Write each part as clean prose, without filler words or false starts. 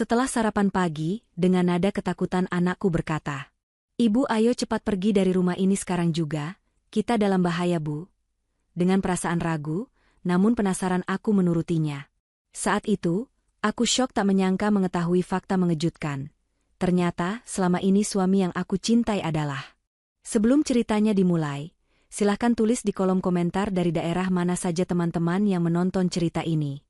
Setelah sarapan pagi, dengan nada ketakutan anakku berkata, "Ibu, ayo cepat pergi dari rumah ini sekarang juga, kita dalam bahaya, Bu." Dengan perasaan ragu, namun penasaran aku menurutinya. Saat itu, aku syok tak menyangka mengetahui fakta mengejutkan. Ternyata, selama ini suami yang aku cintai adalah. Sebelum ceritanya dimulai, silahkan tulis di kolom komentar dari daerah mana saja teman-teman yang menonton cerita ini.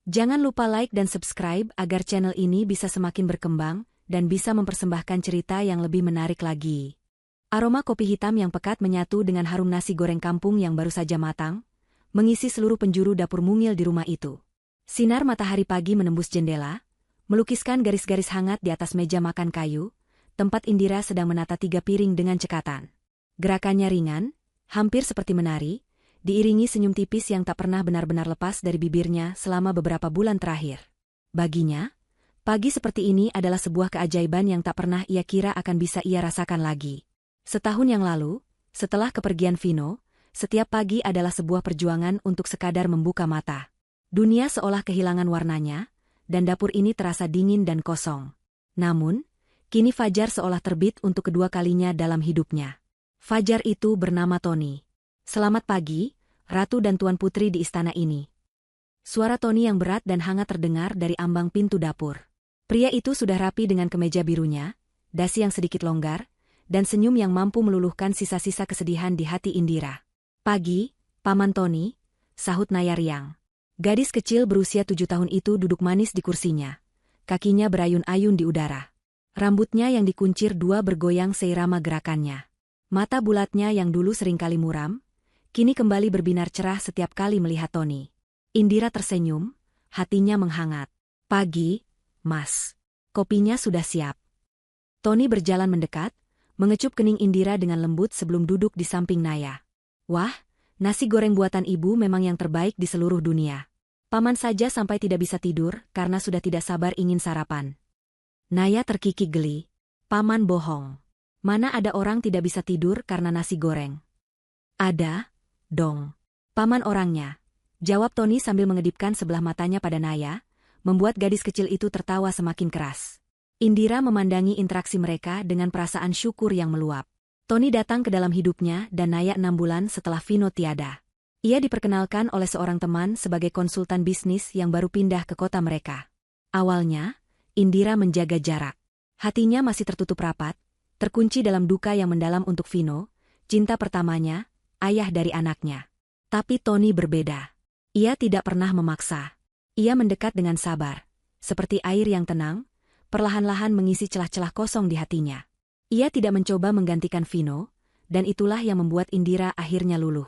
Jangan lupa like dan subscribe agar channel ini bisa semakin berkembang dan bisa mempersembahkan cerita yang lebih menarik lagi. Aroma kopi hitam yang pekat menyatu dengan harum nasi goreng kampung yang baru saja matang, mengisi seluruh penjuru dapur mungil di rumah itu. Sinar matahari pagi menembus jendela, melukiskan garis-garis hangat di atas meja makan kayu, tempat Indira sedang menata 3 piring dengan cekatan. Gerakannya ringan, hampir seperti menari, diiringi senyum tipis yang tak pernah benar-benar lepas dari bibirnya selama beberapa bulan terakhir. Baginya, pagi seperti ini adalah sebuah keajaiban yang tak pernah ia kira akan bisa ia rasakan lagi. Setahun yang lalu, setelah kepergian Vino, setiap pagi adalah sebuah perjuangan untuk sekadar membuka mata. Dunia seolah kehilangan warnanya, dan dapur ini terasa dingin dan kosong. Namun, kini fajar seolah terbit untuk kedua kalinya dalam hidupnya. Fajar itu bernama Tony. "Selamat pagi, Ratu dan Tuan Putri di istana ini." Suara Tony yang berat dan hangat terdengar dari ambang pintu dapur. Pria itu sudah rapi dengan kemeja birunya, dasi yang sedikit longgar, dan senyum yang mampu meluluhkan sisa-sisa kesedihan di hati Indira. "Pagi, Paman Tony," sahut Naya riang. Gadis kecil berusia 7 tahun itu duduk manis di kursinya. Kakinya berayun-ayun di udara. Rambutnya yang dikuncir dua bergoyang seirama gerakannya. Mata bulatnya yang dulu seringkali muram, kini kembali berbinar cerah setiap kali melihat Tony. Indira tersenyum, hatinya menghangat. "Pagi, Mas. Kopinya sudah siap." Tony berjalan mendekat, mengecup kening Indira dengan lembut sebelum duduk di samping Naya. "Wah, nasi goreng buatan ibu memang yang terbaik di seluruh dunia. Paman saja sampai tidak bisa tidur karena sudah tidak sabar ingin sarapan." Naya terkikik geli. "Paman bohong. Mana ada orang tidak bisa tidur karena nasi goreng?" "Ada dong. Paman orangnya," jawab Tony sambil mengedipkan sebelah matanya pada Naya, membuat gadis kecil itu tertawa semakin keras. Indira memandangi interaksi mereka dengan perasaan syukur yang meluap. Tony datang ke dalam hidupnya dan Naya 6 bulan setelah Vino tiada. Ia diperkenalkan oleh seorang teman sebagai konsultan bisnis yang baru pindah ke kota mereka. Awalnya, Indira menjaga jarak. Hatinya masih tertutup rapat, terkunci dalam duka yang mendalam untuk Vino, cinta pertamanya, ayah dari anaknya. Tapi Tony berbeda. Ia tidak pernah memaksa. Ia mendekat dengan sabar, seperti air yang tenang, perlahan-lahan mengisi celah-celah kosong di hatinya. Ia tidak mencoba menggantikan Vino, dan itulah yang membuat Indira akhirnya luluh.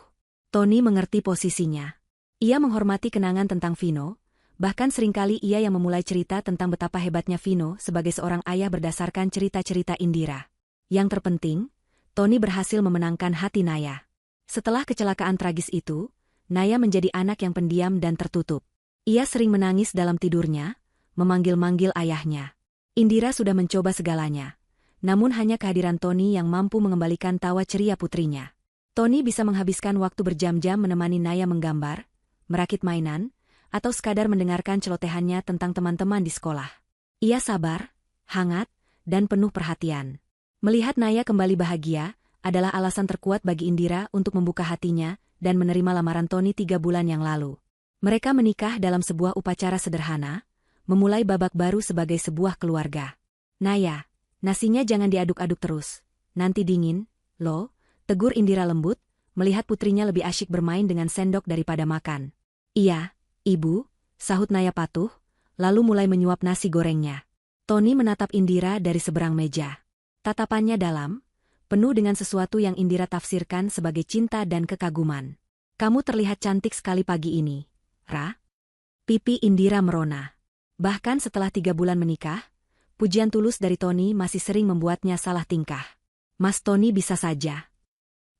Tony mengerti posisinya. Ia menghormati kenangan tentang Vino, bahkan seringkali ia yang memulai cerita tentang betapa hebatnya Vino sebagai seorang ayah berdasarkan cerita-cerita Indira. Yang terpenting, Tony berhasil memenangkan hati Naya. Setelah kecelakaan tragis itu, Naya menjadi anak yang pendiam dan tertutup. Ia sering menangis dalam tidurnya, memanggil-manggil ayahnya. Indira sudah mencoba segalanya, namun hanya kehadiran Tony yang mampu mengembalikan tawa ceria putrinya. Tony bisa menghabiskan waktu berjam-jam menemani Naya menggambar, merakit mainan, atau sekadar mendengarkan celotehannya tentang teman-teman di sekolah. Ia sabar, hangat, dan penuh perhatian. Melihat Naya kembali bahagia adalah alasan terkuat bagi Indira untuk membuka hatinya dan menerima lamaran Tony 3 bulan yang lalu. Mereka menikah dalam sebuah upacara sederhana, memulai babak baru sebagai sebuah keluarga. "Naya, nasinya jangan diaduk-aduk terus. Nanti dingin, loh," tegur Indira lembut, melihat putrinya lebih asyik bermain dengan sendok daripada makan. "Iya, Ibu," sahut Naya patuh, lalu mulai menyuap nasi gorengnya. Tony menatap Indira dari seberang meja. Tatapannya dalam, penuh dengan sesuatu yang Indira tafsirkan sebagai cinta dan kekaguman. "Kamu terlihat cantik sekali pagi ini, Ra." Pipi Indira merona. Bahkan setelah 3 bulan menikah, pujian tulus dari Tony masih sering membuatnya salah tingkah. "Mas Tony bisa saja.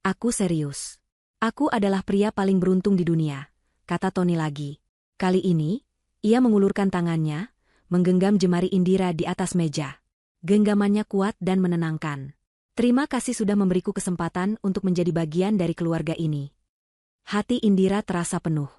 Aku serius. Aku adalah pria paling beruntung di dunia," kata Tony lagi. Kali ini, ia mengulurkan tangannya, menggenggam jemari Indira di atas meja. Genggamannya kuat dan menenangkan. "Terima kasih sudah memberiku kesempatan untuk menjadi bagian dari keluarga ini." Hati Indira terasa penuh.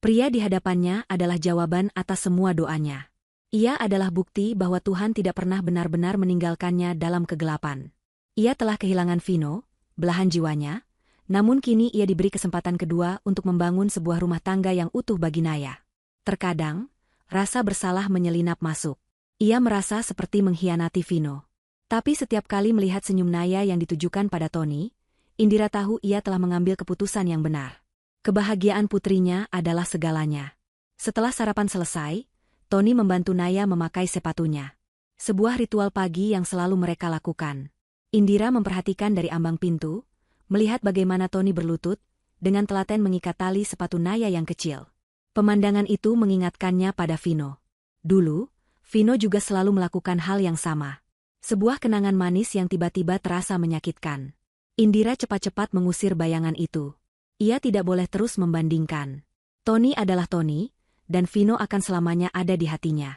Pria di hadapannya adalah jawaban atas semua doanya. Ia adalah bukti bahwa Tuhan tidak pernah benar-benar meninggalkannya dalam kegelapan. Ia telah kehilangan Vino, belahan jiwanya, namun kini ia diberi kesempatan kedua untuk membangun sebuah rumah tangga yang utuh bagi Naya. Terkadang, rasa bersalah menyelinap masuk. Ia merasa seperti mengkhianati Vino. Tapi setiap kali melihat senyum Naya yang ditujukan pada Tony, Indira tahu ia telah mengambil keputusan yang benar. Kebahagiaan putrinya adalah segalanya. Setelah sarapan selesai, Tony membantu Naya memakai sepatunya. Sebuah ritual pagi yang selalu mereka lakukan. Indira memperhatikan dari ambang pintu, melihat bagaimana Tony berlutut, dengan telaten mengikat tali sepatu Naya yang kecil. Pemandangan itu mengingatkannya pada Vino. Dulu, Vino juga selalu melakukan hal yang sama. Sebuah kenangan manis yang tiba-tiba terasa menyakitkan. Indira cepat-cepat mengusir bayangan itu. Ia tidak boleh terus membandingkan. Tony adalah Tony, dan Vino akan selamanya ada di hatinya.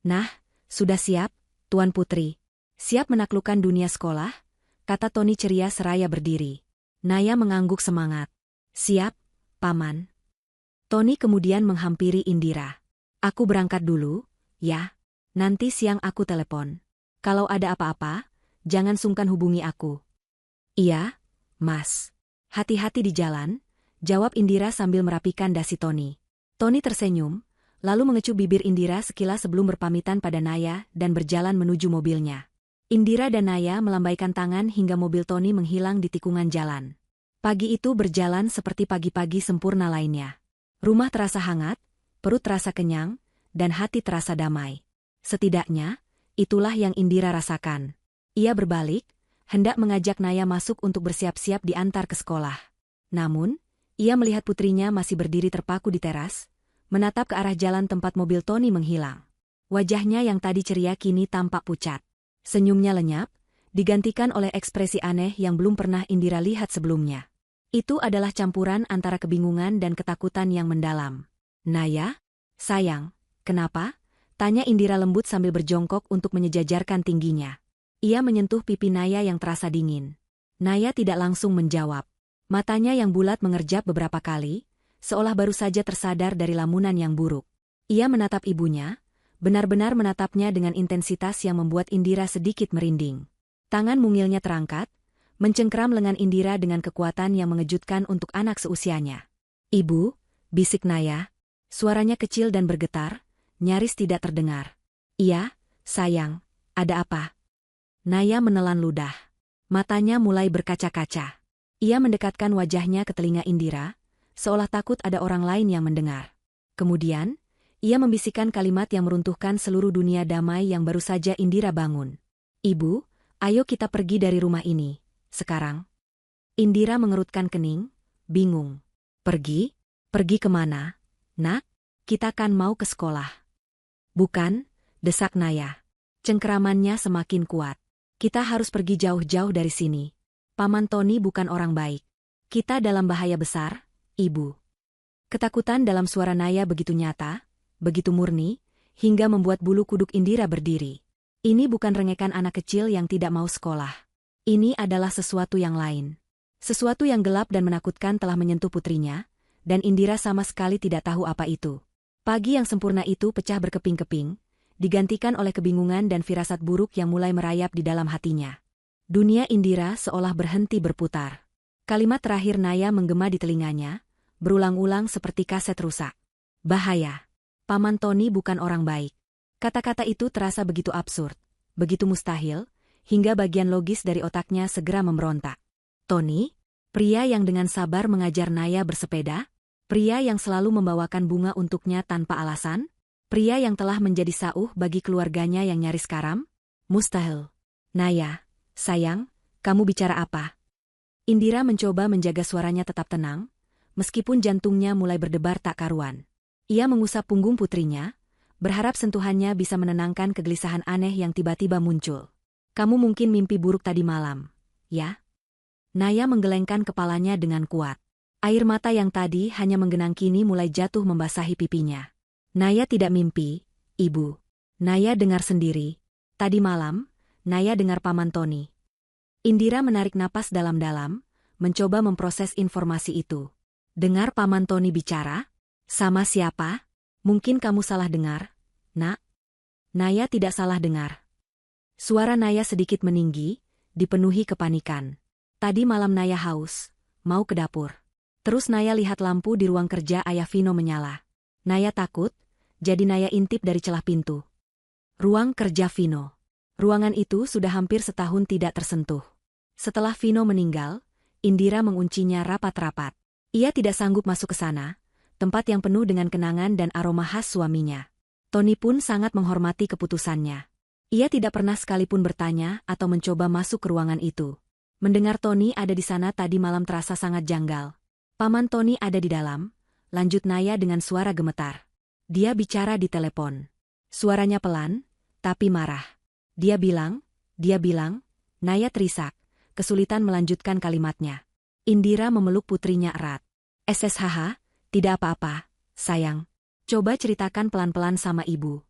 Nah, sudah siap, Tuan Putri. Siap menaklukkan dunia sekolah? Kata Tony ceria seraya berdiri. Naya mengangguk semangat. Siap, Paman. Tony kemudian menghampiri Indira. Aku berangkat dulu, ya. Nanti siang aku telepon. Kalau ada apa-apa, jangan sungkan hubungi aku. Iya, Mas. Hati-hati di jalan, jawab Indira sambil merapikan dasi Tony. Tony tersenyum, lalu mengecup bibir Indira sekilas sebelum berpamitan pada Naya dan berjalan menuju mobilnya. Indira dan Naya melambaikan tangan hingga mobil Tony menghilang di tikungan jalan. Pagi itu berjalan seperti pagi-pagi sempurna lainnya. Rumah terasa hangat, perut terasa kenyang, dan hati terasa damai. Setidaknya, itulah yang Indira rasakan. Ia berbalik, hendak mengajak Naya masuk untuk bersiap-siap diantar ke sekolah. Namun, ia melihat putrinya masih berdiri terpaku di teras, menatap ke arah jalan tempat mobil Tony menghilang. Wajahnya yang tadi ceria kini tampak pucat. Senyumnya lenyap, digantikan oleh ekspresi aneh yang belum pernah Indira lihat sebelumnya. Itu adalah campuran antara kebingungan dan ketakutan yang mendalam. Naya? Sayang, kenapa? Tanya Indira lembut sambil berjongkok untuk menyejajarkan tingginya. Ia menyentuh pipi Naya yang terasa dingin. Naya tidak langsung menjawab. Matanya yang bulat mengerjap beberapa kali, seolah baru saja tersadar dari lamunan yang buruk. Ia menatap ibunya, benar-benar menatapnya dengan intensitas yang membuat Indira sedikit merinding. Tangan mungilnya terangkat, mencengkeram lengan Indira dengan kekuatan yang mengejutkan untuk anak seusianya. Ibu, bisik Naya. Suaranya kecil dan bergetar, nyaris tidak terdengar. Iya, sayang, ada apa? Naya menelan ludah. Matanya mulai berkaca-kaca. Ia mendekatkan wajahnya ke telinga Indira, seolah takut ada orang lain yang mendengar. Kemudian, ia membisikkan kalimat yang meruntuhkan seluruh dunia damai yang baru saja Indira bangun. Ibu, ayo kita pergi dari rumah ini, sekarang. Indira mengerutkan kening, bingung. Pergi? Pergi kemana? Nak, kita kan mau ke sekolah. Bukan, desak Naya. Cengkeramannya semakin kuat. Kita harus pergi jauh-jauh dari sini. Paman Tony bukan orang baik. Kita dalam bahaya besar, Ibu. Ketakutan dalam suara Naya begitu nyata, begitu murni, hingga membuat bulu kuduk Indira berdiri. Ini bukan rengekan anak kecil yang tidak mau sekolah. Ini adalah sesuatu yang lain. Sesuatu yang gelap dan menakutkan telah menyentuh putrinya, dan Indira sama sekali tidak tahu apa itu. Pagi yang sempurna itu pecah berkeping-keping, digantikan oleh kebingungan dan firasat buruk yang mulai merayap di dalam hatinya. Dunia Indira seolah berhenti berputar. Kalimat terakhir Naya menggema di telinganya, berulang-ulang seperti kaset rusak. Bahaya. Paman Tony bukan orang baik. Kata-kata itu terasa begitu absurd, begitu mustahil, hingga bagian logis dari otaknya segera memberontak. Tony? Pria yang dengan sabar mengajar Naya bersepeda? Pria yang selalu membawakan bunga untuknya tanpa alasan? Pria yang telah menjadi sauh bagi keluarganya yang nyaris karam? Mustahil. Naya. Sayang, kamu bicara apa? Indira mencoba menjaga suaranya tetap tenang, meskipun jantungnya mulai berdebar tak karuan. Ia mengusap punggung putrinya, berharap sentuhannya bisa menenangkan kegelisahan aneh yang tiba-tiba muncul. Kamu mungkin mimpi buruk tadi malam, ya? Naya menggelengkan kepalanya dengan kuat. Air mata yang tadi hanya menggenang kini mulai jatuh membasahi pipinya. Naya tidak mimpi, Ibu. Naya dengar sendiri. Tadi malam, Naya dengar Paman Tony. Indira menarik napas dalam-dalam, mencoba memproses informasi itu. Dengar Paman Tony bicara? Sama siapa? Mungkin kamu salah dengar, Nak. Naya tidak salah dengar. Suara Naya sedikit meninggi, dipenuhi kepanikan. Tadi malam Naya haus, mau ke dapur. Terus Naya lihat lampu di ruang kerja ayah Vino menyala. Naya takut, jadi Naya intip dari celah pintu. Ruang kerja Vino. Ruangan itu sudah hampir setahun tidak tersentuh. Setelah Vino meninggal, Indira menguncinya rapat-rapat. Ia tidak sanggup masuk ke sana, tempat yang penuh dengan kenangan dan aroma khas suaminya. Tony pun sangat menghormati keputusannya. Ia tidak pernah sekalipun bertanya atau mencoba masuk ke ruangan itu. Mendengar Tony ada di sana tadi malam terasa sangat janggal. Paman Tony ada di dalam, lanjut Naya dengan suara gemetar. Dia bicara di telepon. Suaranya pelan, tapi marah. Dia bilang, Naya terisak, kesulitan melanjutkan kalimatnya. Indira memeluk putrinya erat. SSHH, tidak apa-apa, sayang. Coba ceritakan pelan-pelan sama ibu.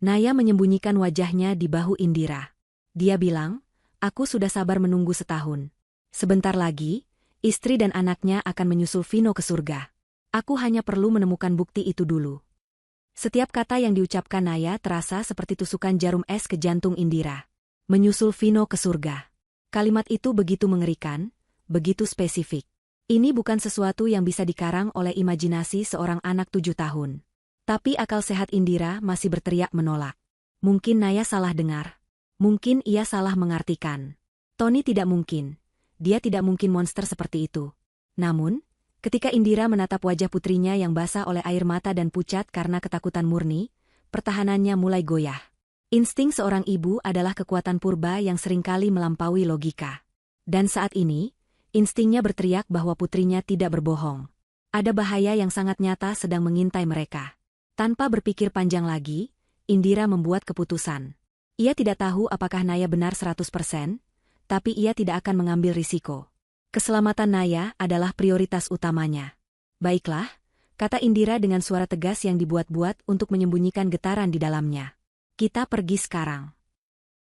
Naya menyembunyikan wajahnya di bahu Indira. Dia bilang, aku sudah sabar menunggu setahun. Sebentar lagi, istri dan anaknya akan menyusul Vino ke surga. Aku hanya perlu menemukan bukti itu dulu. Setiap kata yang diucapkan Naya terasa seperti tusukan jarum es ke jantung Indira. Menyusul Vino ke surga. Kalimat itu begitu mengerikan, begitu spesifik. Ini bukan sesuatu yang bisa dikarang oleh imajinasi seorang anak 7 tahun. Tapi akal sehat Indira masih berteriak menolak. Mungkin Naya salah dengar. Mungkin ia salah mengartikan. Tony tidak mungkin. Dia tidak mungkin monster seperti itu. Namun, ketika Indira menatap wajah putrinya yang basah oleh air mata dan pucat karena ketakutan murni, pertahanannya mulai goyah. Insting seorang ibu adalah kekuatan purba yang seringkali melampaui logika. Dan saat ini, instingnya berteriak bahwa putrinya tidak berbohong. Ada bahaya yang sangat nyata sedang mengintai mereka. Tanpa berpikir panjang lagi, Indira membuat keputusan. Ia tidak tahu apakah Naya benar 100%, tapi ia tidak akan mengambil risiko. Keselamatan Naya adalah prioritas utamanya. Baiklah, kata Indira dengan suara tegas yang dibuat-buat untuk menyembunyikan getaran di dalamnya. Kita pergi sekarang.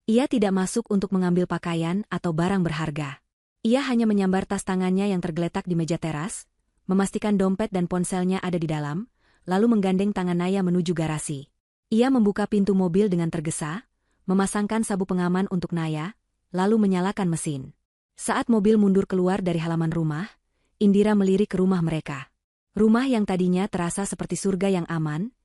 Ia tidak masuk untuk mengambil pakaian atau barang berharga. Ia hanya menyambar tas tangannya yang tergeletak di meja teras, memastikan dompet dan ponselnya ada di dalam, lalu menggandeng tangan Naya menuju garasi. Ia membuka pintu mobil dengan tergesa, memasangkan sabuk pengaman untuk Naya, lalu menyalakan mesin. Saat mobil mundur keluar dari halaman rumah, Indira melirik ke rumah mereka. Rumah yang tadinya terasa seperti surga yang aman,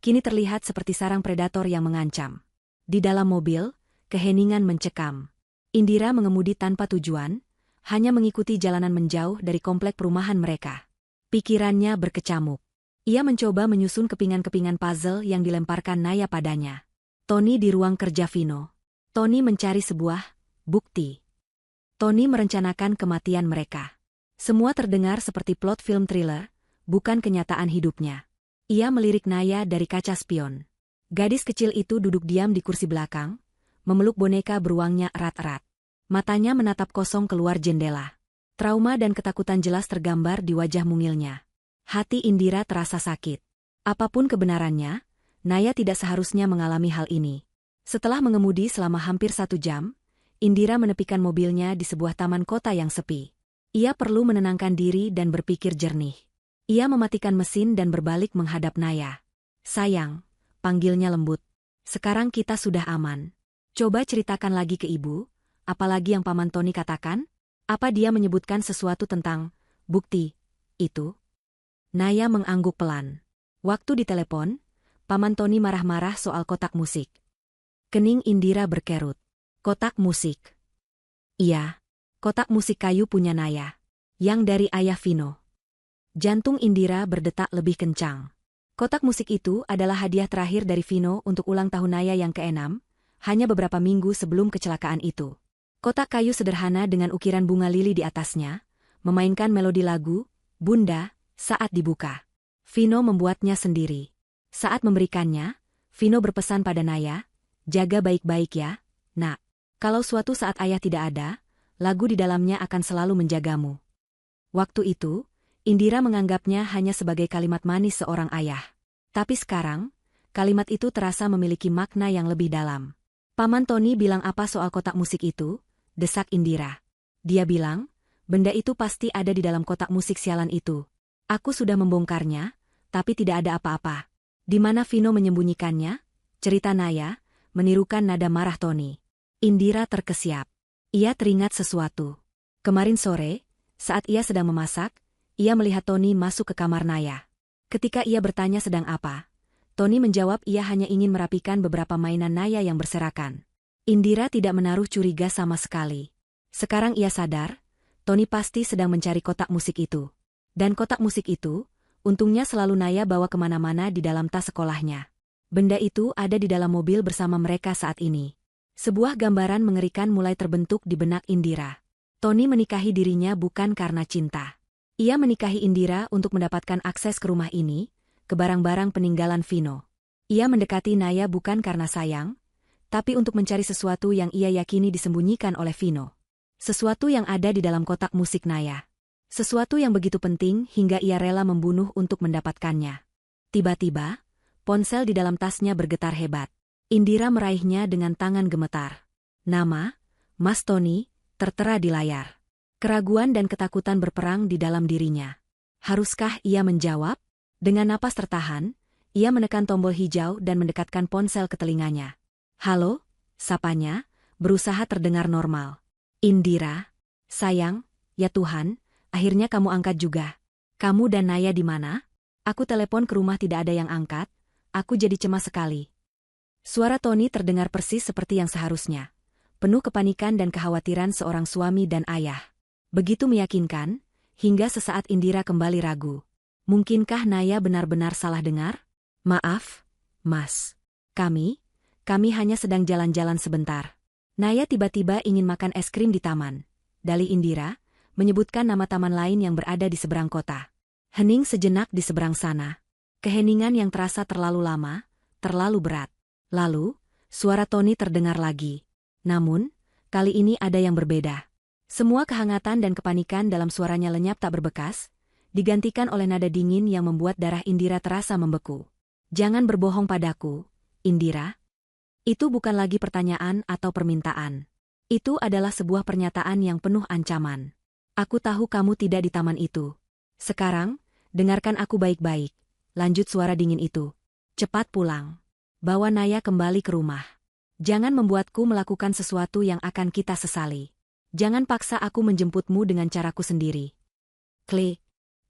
kini terlihat seperti sarang predator yang mengancam. Di dalam mobil, keheningan mencekam. Indira mengemudi tanpa tujuan, hanya mengikuti jalanan menjauh dari komplek perumahan mereka. Pikirannya berkecamuk. Ia mencoba menyusun kepingan-kepingan puzzle yang dilemparkan Naya padanya. Tony di ruang kerja Vino. Tony mencari sebuah bukti. Tony merencanakan kematian mereka. Semua terdengar seperti plot film thriller, bukan kenyataan hidupnya. Ia melirik Naya dari kaca spion. Gadis kecil itu duduk diam di kursi belakang, memeluk boneka beruangnya erat-erat. Matanya menatap kosong keluar jendela. Trauma dan ketakutan jelas tergambar di wajah mungilnya. Hati Indira terasa sakit. Apapun kebenarannya, Naya tidak seharusnya mengalami hal ini. Setelah mengemudi selama hampir 1 jam, Indira menepikan mobilnya di sebuah taman kota yang sepi. Ia perlu menenangkan diri dan berpikir jernih. Ia mematikan mesin dan berbalik menghadap Naya. Sayang, panggilnya lembut. Sekarang kita sudah aman. Coba ceritakan lagi ke ibu, apalagi yang Paman Tony katakan? Apa dia menyebutkan sesuatu tentang bukti itu? Naya mengangguk pelan. Waktu di telepon, Paman Tony marah-marah soal kotak musik. Kening Indira berkerut. Kotak musik. Iya, kotak musik kayu punya Naya. Yang dari ayah Vino. Jantung Indira berdetak lebih kencang. Kotak musik itu adalah hadiah terakhir dari Vino untuk ulang tahun Naya yang ke-6, hanya beberapa minggu sebelum kecelakaan itu. Kotak kayu sederhana dengan ukiran bunga lili di atasnya, memainkan melodi lagu, Bunda, saat dibuka. Vino membuatnya sendiri. Saat memberikannya, Vino berpesan pada Naya, jaga baik-baik ya, nak. Kalau suatu saat ayah tidak ada, lagu di dalamnya akan selalu menjagamu. Waktu itu, Indira menganggapnya hanya sebagai kalimat manis seorang ayah. Tapi sekarang, kalimat itu terasa memiliki makna yang lebih dalam. Paman Tony bilang apa soal kotak musik itu? Desak Indira. Dia bilang, benda itu pasti ada di dalam kotak musik sialan itu. Aku sudah membongkarnya, tapi tidak ada apa-apa. Di mana Vino menyembunyikannya? Cerita Naya, menirukan nada marah Tony. Indira terkesiap. Ia teringat sesuatu. Kemarin sore, saat ia sedang memasak, ia melihat Tony masuk ke kamar Naya. Ketika ia bertanya sedang apa, Tony menjawab ia hanya ingin merapikan beberapa mainan Naya yang berserakan. Indira tidak menaruh curiga sama sekali. Sekarang ia sadar, Tony pasti sedang mencari kotak musik itu. Dan kotak musik itu, untungnya selalu Naya bawa kemana-mana di dalam tas sekolahnya. Benda itu ada di dalam mobil bersama mereka saat ini. Sebuah gambaran mengerikan mulai terbentuk di benak Indira. Tony menikahi dirinya bukan karena cinta. Ia menikahi Indira untuk mendapatkan akses ke rumah ini, ke barang-barang peninggalan Vino. Ia mendekati Naya bukan karena sayang, tapi untuk mencari sesuatu yang ia yakini disembunyikan oleh Vino. Sesuatu yang ada di dalam kotak musik Naya. Sesuatu yang begitu penting hingga ia rela membunuh untuk mendapatkannya. Tiba-tiba, ponsel di dalam tasnya bergetar hebat. Indira meraihnya dengan tangan gemetar. Nama, Mas Tony, tertera di layar. Keraguan dan ketakutan berperang di dalam dirinya. Haruskah ia menjawab? Dengan napas tertahan, ia menekan tombol hijau dan mendekatkan ponsel ke telinganya. Halo, sapanya, berusaha terdengar normal. Indira, sayang, ya Tuhan, akhirnya kamu angkat juga. Kamu dan Naya di mana? Aku telepon ke rumah tidak ada yang angkat. Aku jadi cemas sekali. Suara Tony terdengar persis seperti yang seharusnya. Penuh kepanikan dan kekhawatiran seorang suami dan ayah. Begitu meyakinkan, hingga sesaat Indira kembali ragu. Mungkinkah Naya benar-benar salah dengar? Maaf, Mas. Kami hanya sedang jalan-jalan sebentar. Naya tiba-tiba ingin makan es krim di taman. Dalih Indira, menyebutkan nama taman lain yang berada di seberang kota. Hening sejenak di seberang sana. Keheningan yang terasa terlalu lama, terlalu berat. Lalu, suara Tony terdengar lagi. Namun, kali ini ada yang berbeda. Semua kehangatan dan kepanikan dalam suaranya lenyap tak berbekas, digantikan oleh nada dingin yang membuat darah Indira terasa membeku. Jangan berbohong padaku, Indira. Itu bukan lagi pertanyaan atau permintaan. Itu adalah sebuah pernyataan yang penuh ancaman. Aku tahu kamu tidak di taman itu. Sekarang, dengarkan aku baik-baik. Lanjut suara dingin itu. Cepat pulang. Bawa Naya kembali ke rumah. Jangan membuatku melakukan sesuatu yang akan kita sesali. Jangan paksa aku menjemputmu dengan caraku sendiri. Klik.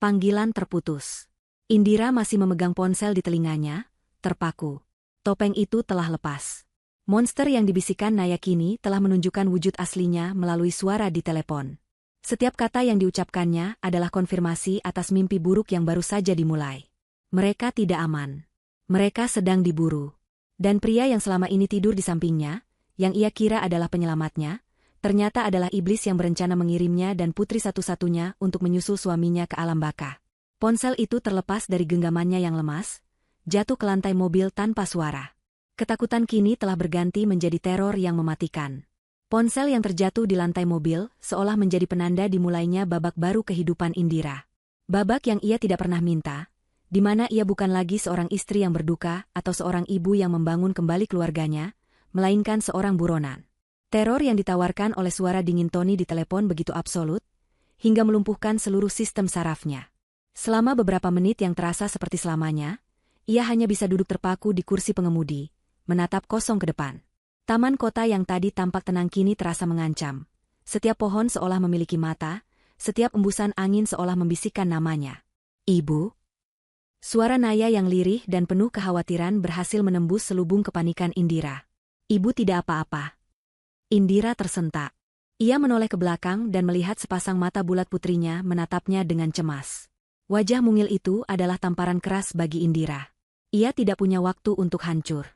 Panggilan terputus. Indira masih memegang ponsel di telinganya, terpaku. Topeng itu telah lepas. Monster yang dibisikkan Naya kini telah menunjukkan wujud aslinya melalui suara di telepon. Setiap kata yang diucapkannya adalah konfirmasi atas mimpi buruk yang baru saja dimulai. Mereka tidak aman. Mereka sedang diburu. Dan pria yang selama ini tidur di sampingnya, yang ia kira adalah penyelamatnya, ternyata adalah iblis yang berencana mengirimnya dan putri satu-satunya untuk menyusul suaminya ke alam baka. Ponsel itu terlepas dari genggamannya yang lemas, jatuh ke lantai mobil tanpa suara. Ketakutan kini telah berganti menjadi teror yang mematikan. Ponsel yang terjatuh di lantai mobil seolah menjadi penanda dimulainya babak baru kehidupan Indira. Babak yang ia tidak pernah minta, di mana ia bukan lagi seorang istri yang berduka atau seorang ibu yang membangun kembali keluarganya, melainkan seorang buronan. Teror yang ditawarkan oleh suara dingin Tony di telepon begitu absolut, hingga melumpuhkan seluruh sistem sarafnya. Selama beberapa menit yang terasa seperti selamanya, ia hanya bisa duduk terpaku di kursi pengemudi, menatap kosong ke depan. Taman kota yang tadi tampak tenang kini terasa mengancam. Setiap pohon seolah memiliki mata, setiap embusan angin seolah membisikkan namanya. Ibu. Suara Naya yang lirih dan penuh kekhawatiran berhasil menembus selubung kepanikan Indira. Ibu tidak apa-apa. Indira tersentak. Ia menoleh ke belakang dan melihat sepasang mata bulat putrinya menatapnya dengan cemas. Wajah mungil itu adalah tamparan keras bagi Indira. Ia tidak punya waktu untuk hancur.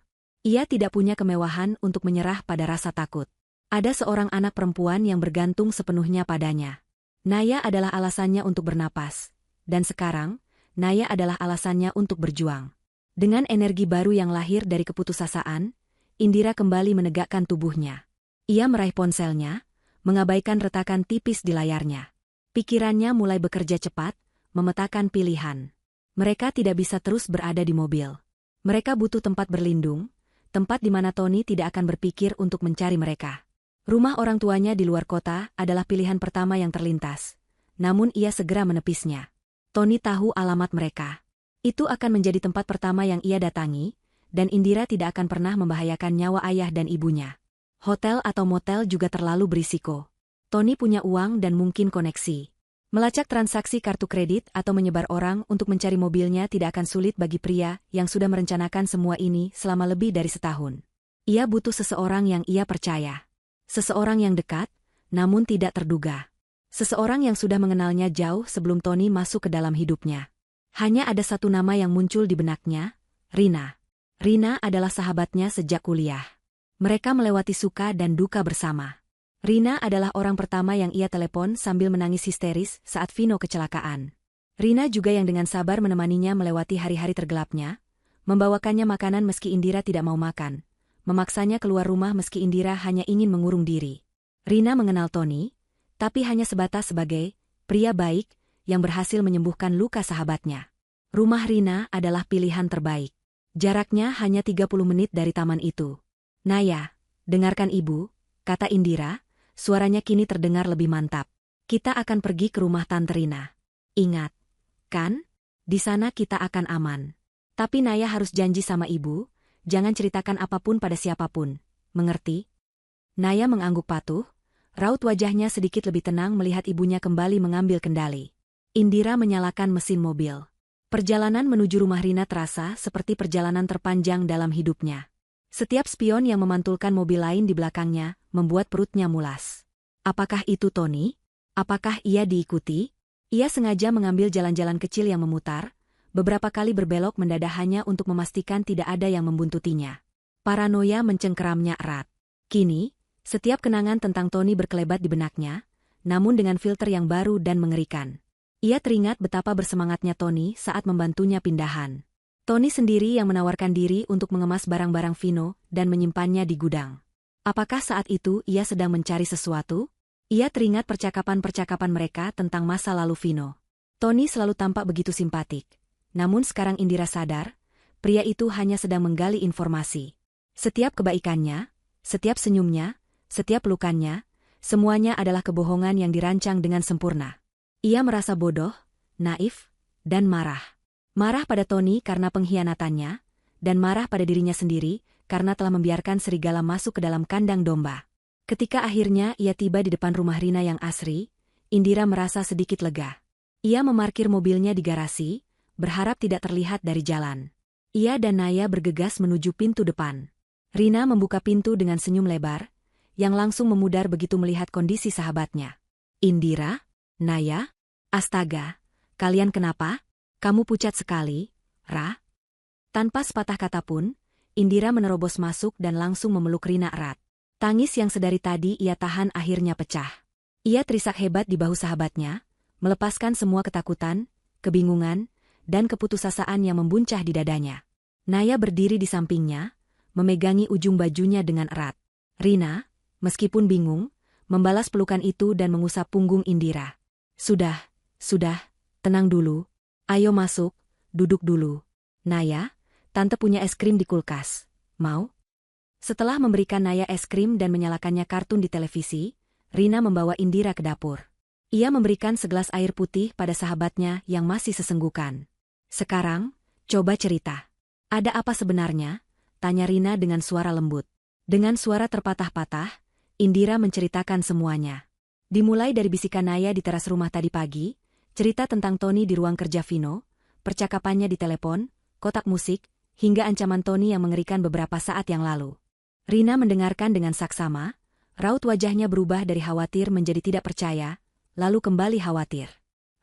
Ia tidak punya kemewahan untuk menyerah pada rasa takut. Ada seorang anak perempuan yang bergantung sepenuhnya padanya. Naya adalah alasannya untuk bernapas. Dan sekarang, Naya adalah alasannya untuk berjuang. Dengan energi baru yang lahir dari keputusasaan, Indira kembali menegakkan tubuhnya. Ia meraih ponselnya, mengabaikan retakan tipis di layarnya. Pikirannya mulai bekerja cepat, memetakan pilihan. Mereka tidak bisa terus berada di mobil. Mereka butuh tempat berlindung, tempat di mana Tony tidak akan berpikir untuk mencari mereka. Rumah orang tuanya di luar kota adalah pilihan pertama yang terlintas. Namun ia segera menepisnya. Tony tahu alamat mereka. Itu akan menjadi tempat pertama yang ia datangi, dan Indira tidak akan pernah membahayakan nyawa ayah dan ibunya. Hotel atau motel juga terlalu berisiko. Tony punya uang dan mungkin koneksi. Melacak transaksi kartu kredit atau menyebar orang untuk mencari mobilnya tidak akan sulit bagi pria yang sudah merencanakan semua ini selama lebih dari setahun. Ia butuh seseorang yang ia percaya. Seseorang yang dekat, namun tidak terduga. Seseorang yang sudah mengenalnya jauh sebelum Tony masuk ke dalam hidupnya. Hanya ada satu nama yang muncul di benaknya, Rina. Rina adalah sahabatnya sejak kuliah. Mereka melewati suka dan duka bersama. Rina adalah orang pertama yang ia telepon sambil menangis histeris saat Vino kecelakaan. Rina juga yang dengan sabar menemaninya melewati hari-hari tergelapnya, membawakannya makanan meski Indira tidak mau makan, memaksanya keluar rumah meski Indira hanya ingin mengurung diri. Rina mengenal Tony, tapi hanya sebatas sebagai pria baik yang berhasil menyembuhkan luka sahabatnya. Rumah Rina adalah pilihan terbaik. Jaraknya hanya 30 menit dari taman itu. Naya, dengarkan ibu, kata Indira. Suaranya kini terdengar lebih mantap. Kita akan pergi ke rumah Tante Rina. Ingat, kan? Di sana kita akan aman. Tapi Naya harus janji sama ibu, jangan ceritakan apapun pada siapapun. Mengerti? Naya mengangguk patuh, raut wajahnya sedikit lebih tenang melihat ibunya kembali mengambil kendali. Indira menyalakan mesin mobil. Perjalanan menuju rumah Rina terasa seperti perjalanan terpanjang dalam hidupnya. Setiap spion yang memantulkan mobil lain di belakangnya membuat perutnya mulas. Apakah itu Tony? Apakah ia diikuti? Ia sengaja mengambil jalan-jalan kecil yang memutar, beberapa kali berbelok mendadak hanya untuk memastikan tidak ada yang membuntutinya. Paranoia mencengkeramnya erat. Kini, setiap kenangan tentang Tony berkelebat di benaknya, namun dengan filter yang baru dan mengerikan. Ia teringat betapa bersemangatnya Tony saat membantunya pindahan. Tony sendiri yang menawarkan diri untuk mengemas barang-barang Vino dan menyimpannya di gudang. Apakah saat itu ia sedang mencari sesuatu? Ia teringat percakapan-percakapan mereka tentang masa lalu Vino. Tony selalu tampak begitu simpatik. Namun sekarang Indira sadar, pria itu hanya sedang menggali informasi. Setiap kebaikannya, setiap senyumnya, setiap pelukannya, semuanya adalah kebohongan yang dirancang dengan sempurna. Ia merasa bodoh, naif, dan marah. Marah pada Tony karena pengkhianatannya, dan marah pada dirinya sendiri karena telah membiarkan serigala masuk ke dalam kandang domba. Ketika akhirnya ia tiba di depan rumah Rina yang asri, Indira merasa sedikit lega. Ia memarkir mobilnya di garasi, berharap tidak terlihat dari jalan. Ia dan Naya bergegas menuju pintu depan. Rina membuka pintu dengan senyum lebar, yang langsung memudar begitu melihat kondisi sahabatnya. Indira? Naya? Astaga, kalian kenapa? Kamu pucat sekali, Ra? Tanpa sepatah kata pun, Indira menerobos masuk dan langsung memeluk Rina erat. Tangis yang sedari tadi ia tahan akhirnya pecah. Ia terisak hebat di bahu sahabatnya, melepaskan semua ketakutan, kebingungan, dan keputusasaan yang membuncah di dadanya. Naya berdiri di sampingnya, memegangi ujung bajunya dengan erat. Rina, meskipun bingung, membalas pelukan itu dan mengusap punggung Indira. Sudah, tenang dulu. Ayo masuk, duduk dulu. Naya, Tante punya es krim di kulkas. Mau? Setelah memberikan Naya es krim dan menyalakannya kartun di televisi, Rina membawa Indira ke dapur. Ia memberikan segelas air putih pada sahabatnya yang masih sesenggukan. Sekarang, coba cerita. Ada apa sebenarnya? Tanya Rina dengan suara lembut. Dengan suara terpatah-patah, Indira menceritakan semuanya. Dimulai dari bisikan Naya di teras rumah tadi pagi, cerita tentang Tony di ruang kerja Vino, percakapannya di telepon, kotak musik, hingga ancaman Tony yang mengerikan beberapa saat yang lalu. Rina mendengarkan dengan saksama, raut wajahnya berubah dari khawatir menjadi tidak percaya, lalu kembali khawatir.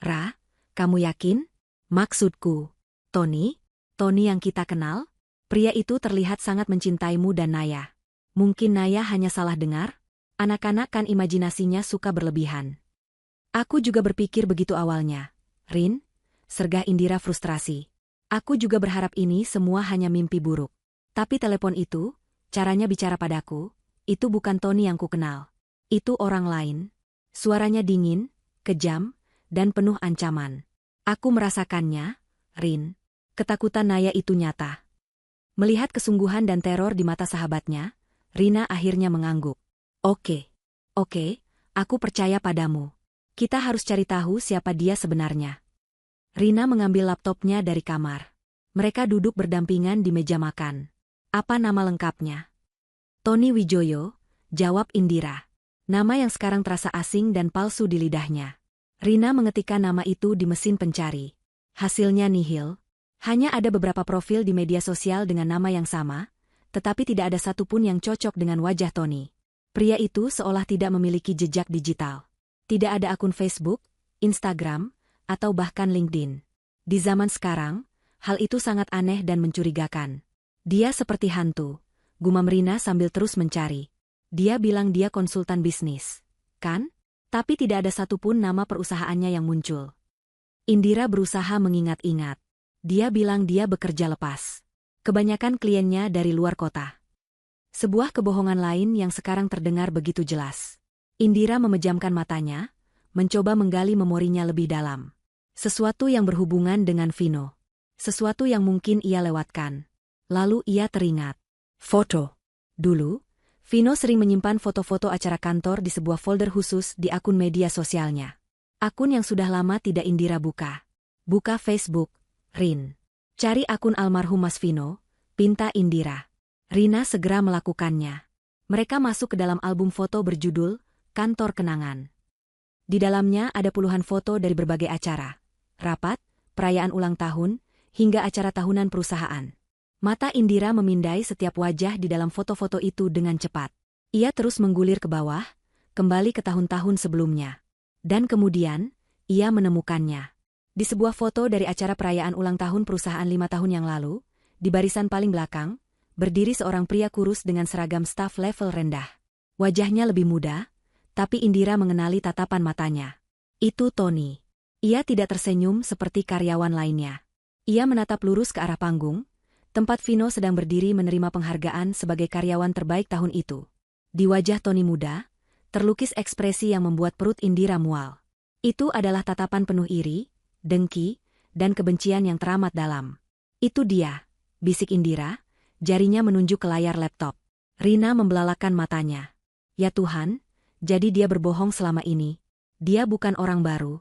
Ra, kamu yakin? Maksudku, Tony? Tony yang kita kenal? Pria itu terlihat sangat mencintaimu dan Naya. Mungkin Naya hanya salah dengar? Anak-anak kan imajinasinya suka berlebihan. Aku juga berpikir begitu awalnya. Rin, sergah Indira frustrasi. Aku juga berharap ini semua hanya mimpi buruk. Tapi telepon itu, caranya bicara padaku, itu bukan Tony yang ku kenal. Itu orang lain. Suaranya dingin, kejam, dan penuh ancaman. Aku merasakannya, Rin. Ketakutan Naya itu nyata. Melihat kesungguhan dan teror di mata sahabatnya, Rina akhirnya mengangguk. Oke, aku percaya padamu. Kita harus cari tahu siapa dia sebenarnya. Rina mengambil laptopnya dari kamar. Mereka duduk berdampingan di meja makan. Apa nama lengkapnya? Tony Wijoyo, jawab Indira. Nama yang sekarang terasa asing dan palsu di lidahnya. Rina mengetikkan nama itu di mesin pencari. Hasilnya nihil. Hanya ada beberapa profil di media sosial dengan nama yang sama, tetapi tidak ada satupun yang cocok dengan wajah Tony. Pria itu seolah tidak memiliki jejak digital. Tidak ada akun Facebook, Instagram, atau bahkan LinkedIn. Di zaman sekarang, hal itu sangat aneh dan mencurigakan. Dia seperti hantu, gumam Rina sambil terus mencari. Dia bilang dia konsultan bisnis, kan? Tapi tidak ada satupun nama perusahaannya yang muncul. Indira berusaha mengingat-ingat. Dia bilang dia bekerja lepas. Kebanyakan kliennya dari luar kota. Sebuah kebohongan lain yang sekarang terdengar begitu jelas. Indira memejamkan matanya, mencoba menggali memorinya lebih dalam. Sesuatu yang berhubungan dengan Vino. Sesuatu yang mungkin ia lewatkan. Lalu ia teringat. Foto. Dulu, Vino sering menyimpan foto-foto acara kantor di sebuah folder khusus di akun media sosialnya. Akun yang sudah lama tidak Indira buka. Buka Facebook, Rin. Cari akun almarhum Mas Vino, pinta Indira. Rina segera melakukannya. Mereka masuk ke dalam album foto berjudul Kantor Kenangan. Di dalamnya ada puluhan foto dari berbagai acara, rapat, perayaan ulang tahun, hingga acara tahunan perusahaan. Mata Indira memindai setiap wajah di dalam foto-foto itu dengan cepat. Ia terus menggulir ke bawah, kembali ke tahun-tahun sebelumnya. Dan kemudian, ia menemukannya. Di sebuah foto dari acara perayaan ulang tahun perusahaan 5 tahun yang lalu, di barisan paling belakang, berdiri seorang pria kurus dengan seragam staf level rendah. Wajahnya lebih muda, tapi Indira mengenali tatapan matanya. Itu Tony. Ia tidak tersenyum seperti karyawan lainnya. Ia menatap lurus ke arah panggung, tempat Vino sedang berdiri menerima penghargaan sebagai karyawan terbaik tahun itu. Di wajah Tony muda, terlukis ekspresi yang membuat perut Indira mual. Itu adalah tatapan penuh iri, dengki, dan kebencian yang teramat dalam. Itu dia, bisik Indira, jarinya menunjuk ke layar laptop. Rina membelalakan matanya. Ya Tuhan, jadi dia berbohong selama ini. Dia bukan orang baru.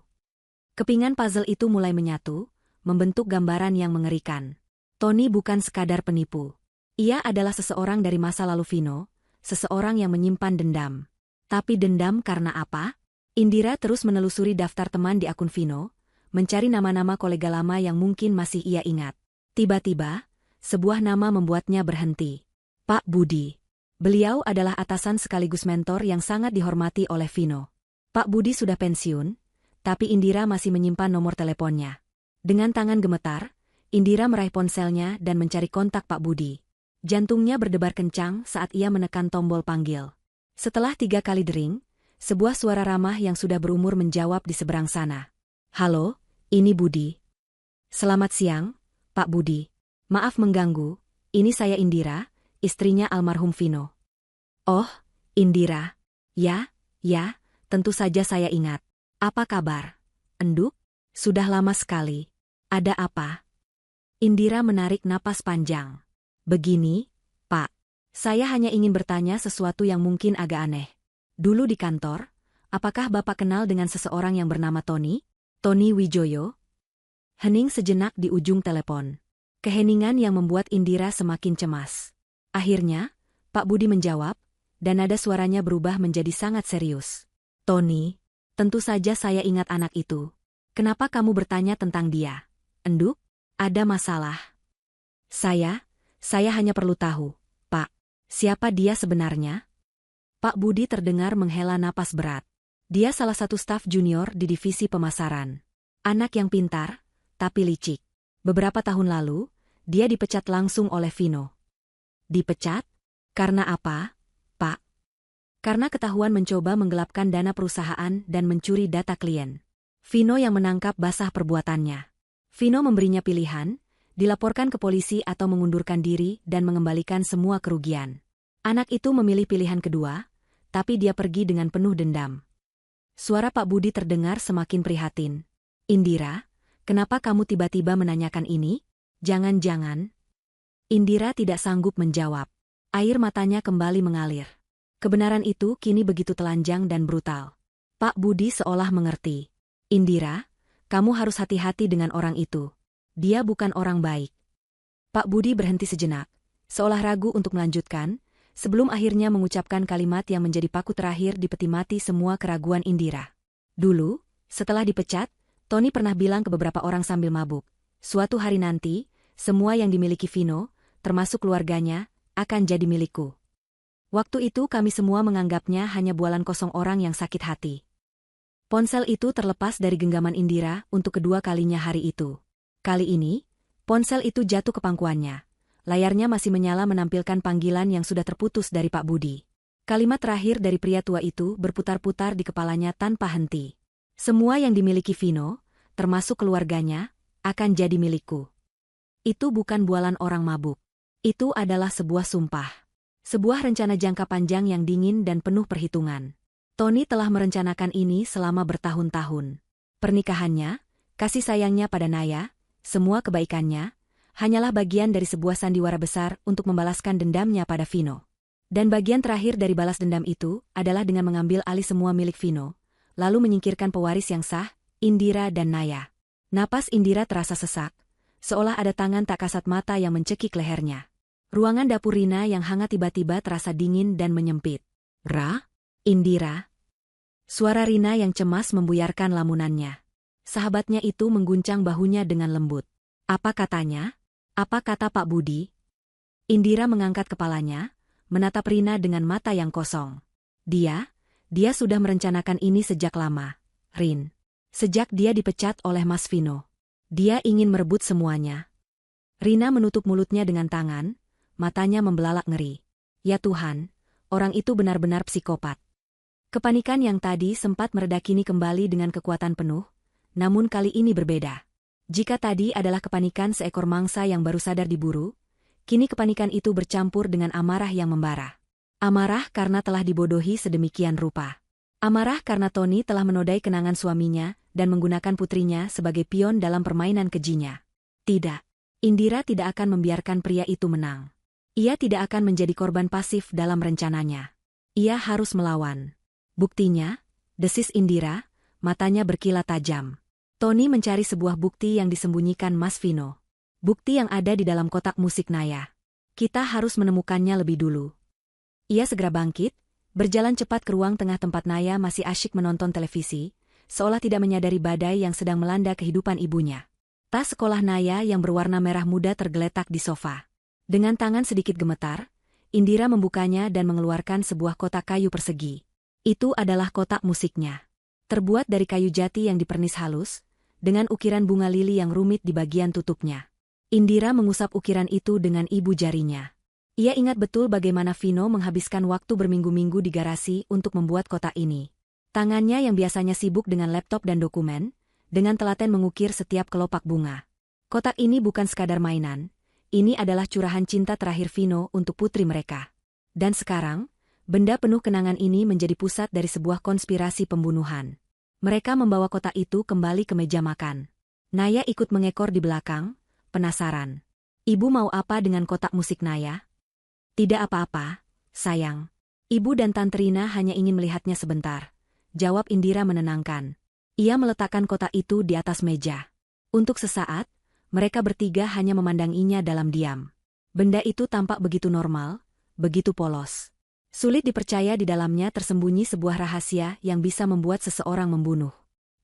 Kepingan puzzle itu mulai menyatu, membentuk gambaran yang mengerikan. Tony bukan sekadar penipu. Ia adalah seseorang dari masa lalu Vino, seseorang yang menyimpan dendam. Tapi dendam karena apa? Indira terus menelusuri daftar teman di akun Vino, mencari nama-nama kolega lama yang mungkin masih ia ingat. Tiba-tiba, sebuah nama membuatnya berhenti. Pak Budi. Beliau adalah atasan sekaligus mentor yang sangat dihormati oleh Vino. Pak Budi sudah pensiun, tapi Indira masih menyimpan nomor teleponnya. Dengan tangan gemetar, Indira meraih ponselnya dan mencari kontak Pak Budi. Jantungnya berdebar kencang saat ia menekan tombol panggil. Setelah 3 kali dering, sebuah suara ramah yang sudah berumur menjawab di seberang sana. Halo, ini Budi. Selamat siang, Pak Budi. Maaf mengganggu, ini saya Indira, istrinya almarhum Vino. Oh, Indira. Ya, tentu saja saya ingat. Apa kabar? Enduk? Sudah lama sekali. Ada apa? Indira menarik napas panjang. Begini, Pak. Saya hanya ingin bertanya sesuatu yang mungkin agak aneh. Dulu di kantor, apakah Bapak kenal dengan seseorang yang bernama Tony? Tony Wijoyo? Hening sejenak di ujung telepon. Keheningan yang membuat Indira semakin cemas. Akhirnya, Pak Budi menjawab, dan nada suaranya berubah menjadi sangat serius. Tony, tentu saja saya ingat anak itu. Kenapa kamu bertanya tentang dia? Enduk? Ada masalah. Saya hanya perlu tahu, Pak, siapa dia sebenarnya? Pak Budi terdengar menghela napas berat. Dia salah satu staf junior di divisi pemasaran. Anak yang pintar, tapi licik. Beberapa tahun lalu, dia dipecat langsung oleh Vino. Dipecat? Karena apa, Pak? Karena ketahuan mencoba menggelapkan dana perusahaan dan mencuri data klien. Vino yang menangkap basah perbuatannya. Vino memberinya pilihan, dilaporkan ke polisi atau mengundurkan diri dan mengembalikan semua kerugian. Anak itu memilih pilihan kedua, tapi dia pergi dengan penuh dendam. Suara Pak Budi terdengar semakin prihatin. Indira, kenapa kamu tiba-tiba menanyakan ini? Jangan-jangan. Indira tidak sanggup menjawab. Air matanya kembali mengalir. Kebenaran itu kini begitu telanjang dan brutal. Pak Budi seolah mengerti. Indira, kamu harus hati-hati dengan orang itu. Dia bukan orang baik. Pak Budi berhenti sejenak, seolah ragu untuk melanjutkan, sebelum akhirnya mengucapkan kalimat yang menjadi paku terakhir di peti mati semua keraguan Indira. Dulu, setelah dipecat, Tony pernah bilang ke beberapa orang sambil mabuk, "Suatu hari nanti, semua yang dimiliki Vino, termasuk keluarganya, akan jadi milikku." Waktu itu kami semua menganggapnya hanya bualan kosong orang yang sakit hati. Ponsel itu terlepas dari genggaman Indira untuk kedua kalinya hari itu. Kali ini, ponsel itu jatuh ke pangkuannya. Layarnya masih menyala menampilkan panggilan yang sudah terputus dari Pak Budi. Kalimat terakhir dari pria tua itu berputar-putar di kepalanya tanpa henti. "Semua yang dimiliki Vino, termasuk keluarganya, akan jadi milikku." Itu bukan bualan orang mabuk. Itu adalah sebuah sumpah. Sebuah rencana jangka panjang yang dingin dan penuh perhitungan. Tony telah merencanakan ini selama bertahun-tahun. Pernikahannya, kasih sayangnya pada Naya, semua kebaikannya, hanyalah bagian dari sebuah sandiwara besar untuk membalaskan dendamnya pada Vino. Dan bagian terakhir dari balas dendam itu adalah dengan mengambil alih semua milik Vino, lalu menyingkirkan pewaris yang sah, Indira dan Naya. Napas Indira terasa sesak, seolah ada tangan tak kasat mata yang mencekik lehernya. Ruangan dapur Rina yang hangat tiba-tiba terasa dingin dan menyempit. "Ra? Indira?" Suara Rina yang cemas membuyarkan lamunannya. Sahabatnya itu mengguncang bahunya dengan lembut. "Apa katanya? Apa kata Pak Budi?" Indira mengangkat kepalanya, menatap Rina dengan mata yang kosong. Dia sudah merencanakan ini sejak lama, Rin. Sejak dia dipecat oleh Mas Vino. Dia ingin merebut semuanya. Rina menutup mulutnya dengan tangan, matanya membelalak ngeri. Ya Tuhan, orang itu benar-benar psikopat. Kepanikan yang tadi sempat mereda kini kembali dengan kekuatan penuh, namun kali ini berbeda. Jika tadi adalah kepanikan seekor mangsa yang baru sadar diburu, kini kepanikan itu bercampur dengan amarah yang membara. Amarah karena telah dibodohi sedemikian rupa. Amarah karena Tony telah menodai kenangan suaminya dan menggunakan putrinya sebagai pion dalam permainan kejinya. Tidak, Indira tidak akan membiarkan pria itu menang. Ia tidak akan menjadi korban pasif dalam rencananya. Ia harus melawan. Buktinya, desis Indira, matanya berkilat tajam. Tony mencari sebuah bukti yang disembunyikan Mas Vino. Bukti yang ada di dalam kotak musik Naya. Kita harus menemukannya lebih dulu. Ia segera bangkit, berjalan cepat ke ruang tengah tempat Naya masih asyik menonton televisi, seolah tidak menyadari badai yang sedang melanda kehidupan ibunya. Tas sekolah Naya yang berwarna merah muda tergeletak di sofa. Dengan tangan sedikit gemetar, Indira membukanya dan mengeluarkan sebuah kotak kayu persegi. Itu adalah kotak musiknya. Terbuat dari kayu jati yang dipernis halus, dengan ukiran bunga lili yang rumit di bagian tutupnya. Indira mengusap ukiran itu dengan ibu jarinya. Ia ingat betul bagaimana Vino menghabiskan waktu berminggu-minggu di garasi untuk membuat kotak ini. Tangannya yang biasanya sibuk dengan laptop dan dokumen, dengan telaten mengukir setiap kelopak bunga. Kotak ini bukan sekadar mainan, ini adalah curahan cinta terakhir Vino untuk putri mereka. Dan sekarang, benda penuh kenangan ini menjadi pusat dari sebuah konspirasi pembunuhan. Mereka membawa kotak itu kembali ke meja makan. Naya ikut mengekor di belakang, penasaran. "Ibu mau apa dengan kotak musik Naya?" "Tidak apa-apa, sayang. Ibu dan Tante Rina hanya ingin melihatnya sebentar," jawab Indira menenangkan. Ia meletakkan kotak itu di atas meja. Untuk sesaat, mereka bertiga hanya memandanginya dalam diam. Benda itu tampak begitu normal, begitu polos. Sulit dipercaya di dalamnya tersembunyi sebuah rahasia yang bisa membuat seseorang membunuh.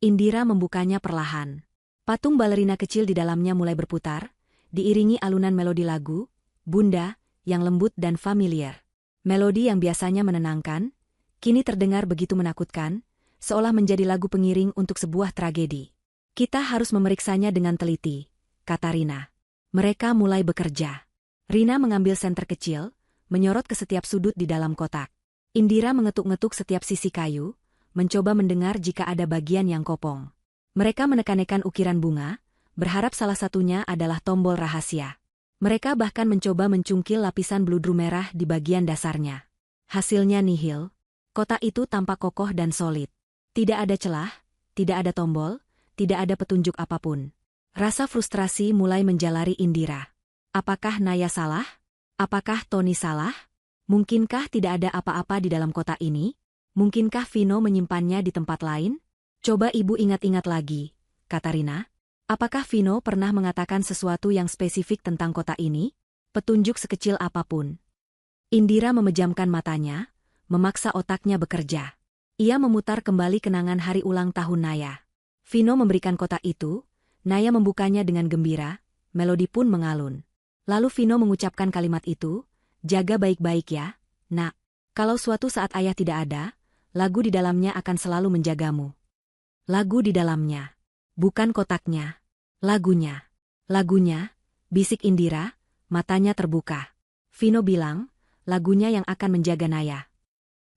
Indira membukanya perlahan. Patung balerina kecil di dalamnya mulai berputar, diiringi alunan melodi lagu, Bunda, yang lembut dan familiar. Melodi yang biasanya menenangkan, kini terdengar begitu menakutkan, seolah menjadi lagu pengiring untuk sebuah tragedi. "Kita harus memeriksanya dengan teliti," kata Rina. Mereka mulai bekerja. Rina mengambil senter kecil, menyorot ke setiap sudut di dalam kotak. Indira mengetuk-ngetuk setiap sisi kayu, mencoba mendengar jika ada bagian yang kopong. Mereka menekan-nekan ukiran bunga, berharap salah satunya adalah tombol rahasia. Mereka bahkan mencoba mencungkil lapisan bludru merah di bagian dasarnya. Hasilnya nihil. Kotak itu tampak kokoh dan solid. Tidak ada celah, tidak ada tombol, tidak ada petunjuk apapun. Rasa frustrasi mulai menjalari Indira. Apakah Naya salah? Apakah Tony salah? Mungkinkah tidak ada apa-apa di dalam kotak ini? Mungkinkah Vino menyimpannya di tempat lain? Coba ibu ingat-ingat lagi, kata Rina. Apakah Vino pernah mengatakan sesuatu yang spesifik tentang kotak ini? petunjuk sekecil apapun. Indira memejamkan matanya, memaksa otaknya bekerja. Ia memutar kembali kenangan hari ulang tahun Naya. Vino memberikan kotak itu, Naya membukanya dengan gembira, melodi pun mengalun. Lalu Vino mengucapkan kalimat itu, "Jaga baik-baik ya, nak. Kalau suatu saat ayah tidak ada, lagu di dalamnya akan selalu menjagamu." Lagu di dalamnya. Bukan kotaknya. Lagunya. Lagunya, bisik Indira, matanya terbuka. Vino bilang, lagunya yang akan menjaga Naya.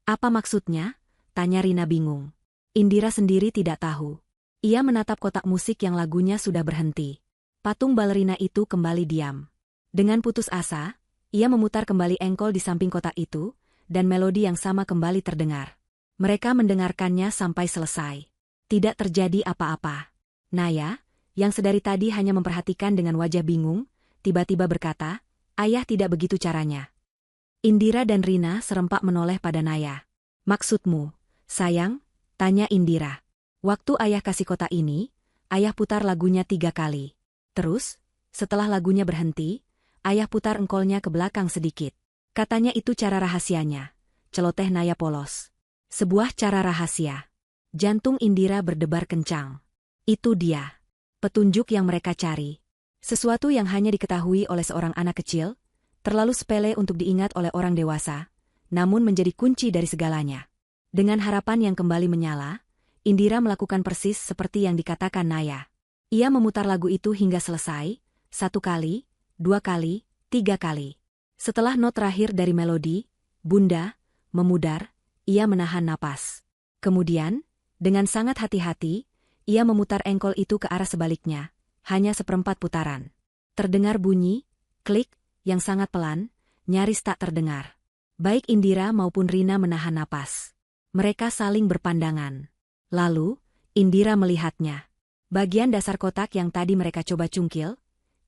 Apa maksudnya? Tanya Rina bingung. Indira sendiri tidak tahu. Ia menatap kotak musik yang lagunya sudah berhenti. Patung balerina itu kembali diam. Dengan putus asa, ia memutar kembali engkol di samping kotak itu, dan melodi yang sama kembali terdengar. Mereka mendengarkannya sampai selesai. Tidak terjadi apa-apa. Naya, yang sedari tadi hanya memperhatikan dengan wajah bingung, tiba-tiba berkata, "Ayah tidak begitu caranya." Indira dan Rina serempak menoleh pada Naya. "Maksudmu, sayang?" tanya Indira. "Waktu ayah kasih kotak ini, ayah putar lagunya 3 kali. Terus, setelah lagunya berhenti, ayah putar engkolnya ke belakang sedikit. Katanya itu cara rahasianya." Celoteh Naya polos. "Sebuah cara rahasia." Jantung Indira berdebar kencang. Itu dia. Petunjuk yang mereka cari. Sesuatu yang hanya diketahui oleh seorang anak kecil, terlalu sepele untuk diingat oleh orang dewasa, namun menjadi kunci dari segalanya. Dengan harapan yang kembali menyala, Indira melakukan persis seperti yang dikatakan Naya. Ia memutar lagu itu hingga selesai, 1 kali, 2 kali, 3 kali. Setelah not terakhir dari melodi, "Bunda," memudar, ia menahan napas. Kemudian, dengan sangat hati-hati, ia memutar engkol itu ke arah sebaliknya, hanya 1/4 putaran. Terdengar bunyi, klik, yang sangat pelan, nyaris tak terdengar. Baik Indira maupun Rina menahan napas. Mereka saling berpandangan. Lalu, Indira melihatnya. Bagian dasar kotak yang tadi mereka coba cungkil,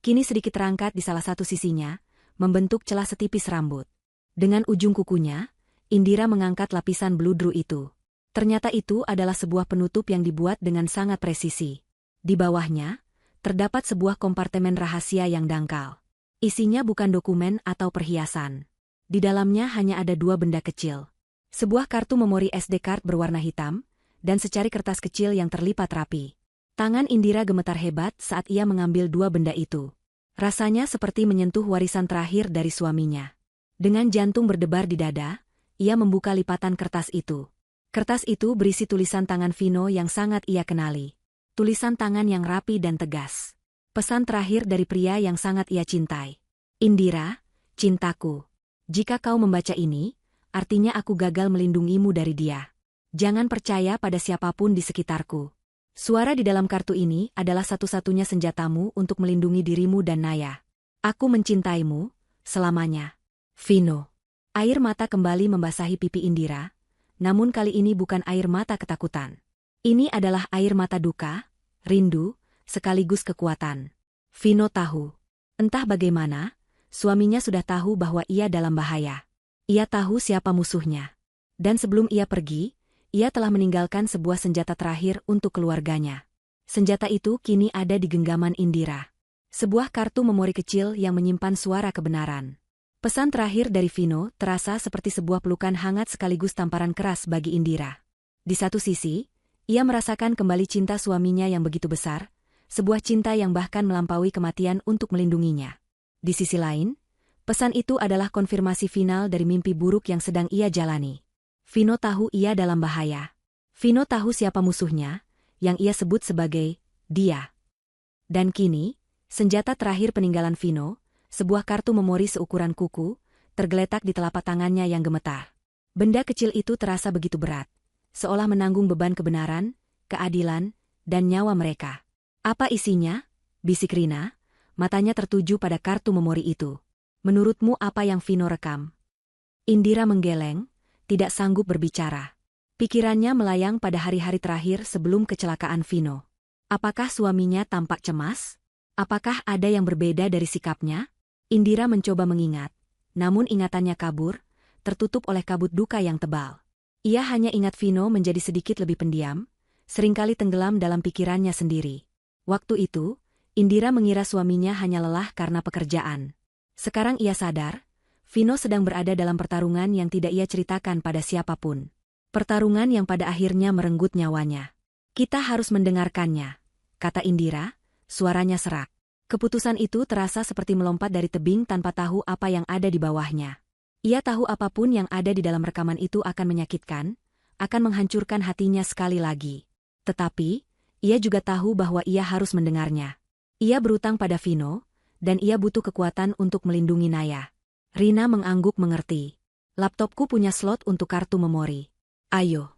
kini sedikit terangkat di salah satu sisinya, membentuk celah setipis rambut. Dengan ujung kukunya, Indira mengangkat lapisan bludru itu. Ternyata itu adalah sebuah penutup yang dibuat dengan sangat presisi. Di bawahnya, terdapat sebuah kompartemen rahasia yang dangkal. Isinya bukan dokumen atau perhiasan. Di dalamnya hanya ada 2 benda kecil. Sebuah kartu memori SD card berwarna hitam, dan secari kertas kecil yang terlipat rapi. Tangan Indira gemetar hebat saat ia mengambil 2 benda itu. Rasanya seperti menyentuh warisan terakhir dari suaminya. Dengan jantung berdebar di dada, ia membuka lipatan kertas itu. Kertas itu berisi tulisan tangan Vino yang sangat ia kenali. Tulisan tangan yang rapi dan tegas. Pesan terakhir dari pria yang sangat ia cintai. "Indira, cintaku. Jika kau membaca ini, artinya aku gagal melindungimu dari dia. Jangan percaya pada siapapun di sekitarku." Suara di dalam kartu ini adalah satu-satunya senjatamu untuk melindungi dirimu dan Naya. "Aku mencintaimu, selamanya. Vino." Air mata kembali membasahi pipi Indira. Namun kali ini bukan air mata ketakutan. Ini adalah air mata duka, rindu, sekaligus kekuatan. Vino tahu. Entah bagaimana, suaminya sudah tahu bahwa ia dalam bahaya. Ia tahu siapa musuhnya. Dan sebelum ia pergi, ia telah meninggalkan sebuah senjata terakhir untuk keluarganya. Senjata itu kini ada di genggaman Indira. Sebuah kartu memori kecil yang menyimpan suara kebenaran. Pesan terakhir dari Vino terasa seperti sebuah pelukan hangat sekaligus tamparan keras bagi Indira. Di satu sisi, ia merasakan kembali cinta suaminya yang begitu besar, sebuah cinta yang bahkan melampaui kematian untuk melindunginya. Di sisi lain, pesan itu adalah konfirmasi final dari mimpi buruk yang sedang ia jalani. Vino tahu ia dalam bahaya. Vino tahu siapa musuhnya, yang ia sebut sebagai dia. Dan kini, senjata terakhir peninggalan Vino, sebuah kartu memori seukuran kuku, tergeletak di telapak tangannya yang gemetar. Benda kecil itu terasa begitu berat, seolah menanggung beban kebenaran, keadilan, dan nyawa mereka. "Apa isinya?" bisik Rina, matanya tertuju pada kartu memori itu. "Menurutmu apa yang Vino rekam?" Indira menggeleng, tidak sanggup berbicara. Pikirannya melayang pada hari-hari terakhir sebelum kecelakaan Vino. Apakah suaminya tampak cemas? Apakah ada yang berbeda dari sikapnya? Indira mencoba mengingat, namun ingatannya kabur, tertutup oleh kabut duka yang tebal. Ia hanya ingat Vino menjadi sedikit lebih pendiam, seringkali tenggelam dalam pikirannya sendiri. Waktu itu, Indira mengira suaminya hanya lelah karena pekerjaan. Sekarang ia sadar, Vino sedang berada dalam pertarungan yang tidak ia ceritakan pada siapapun. Pertarungan yang pada akhirnya merenggut nyawanya. Kita harus mendengarkannya, kata Indira, suaranya serak. Keputusan itu terasa seperti melompat dari tebing tanpa tahu apa yang ada di bawahnya. Ia tahu apapun yang ada di dalam rekaman itu akan menyakitkan, akan menghancurkan hatinya sekali lagi. Tetapi, ia juga tahu bahwa ia harus mendengarnya. Ia berutang pada Vino, dan ia butuh kekuatan untuk melindungi Naya. Rina mengangguk mengerti. Laptopku punya slot untuk kartu memori. Ayo.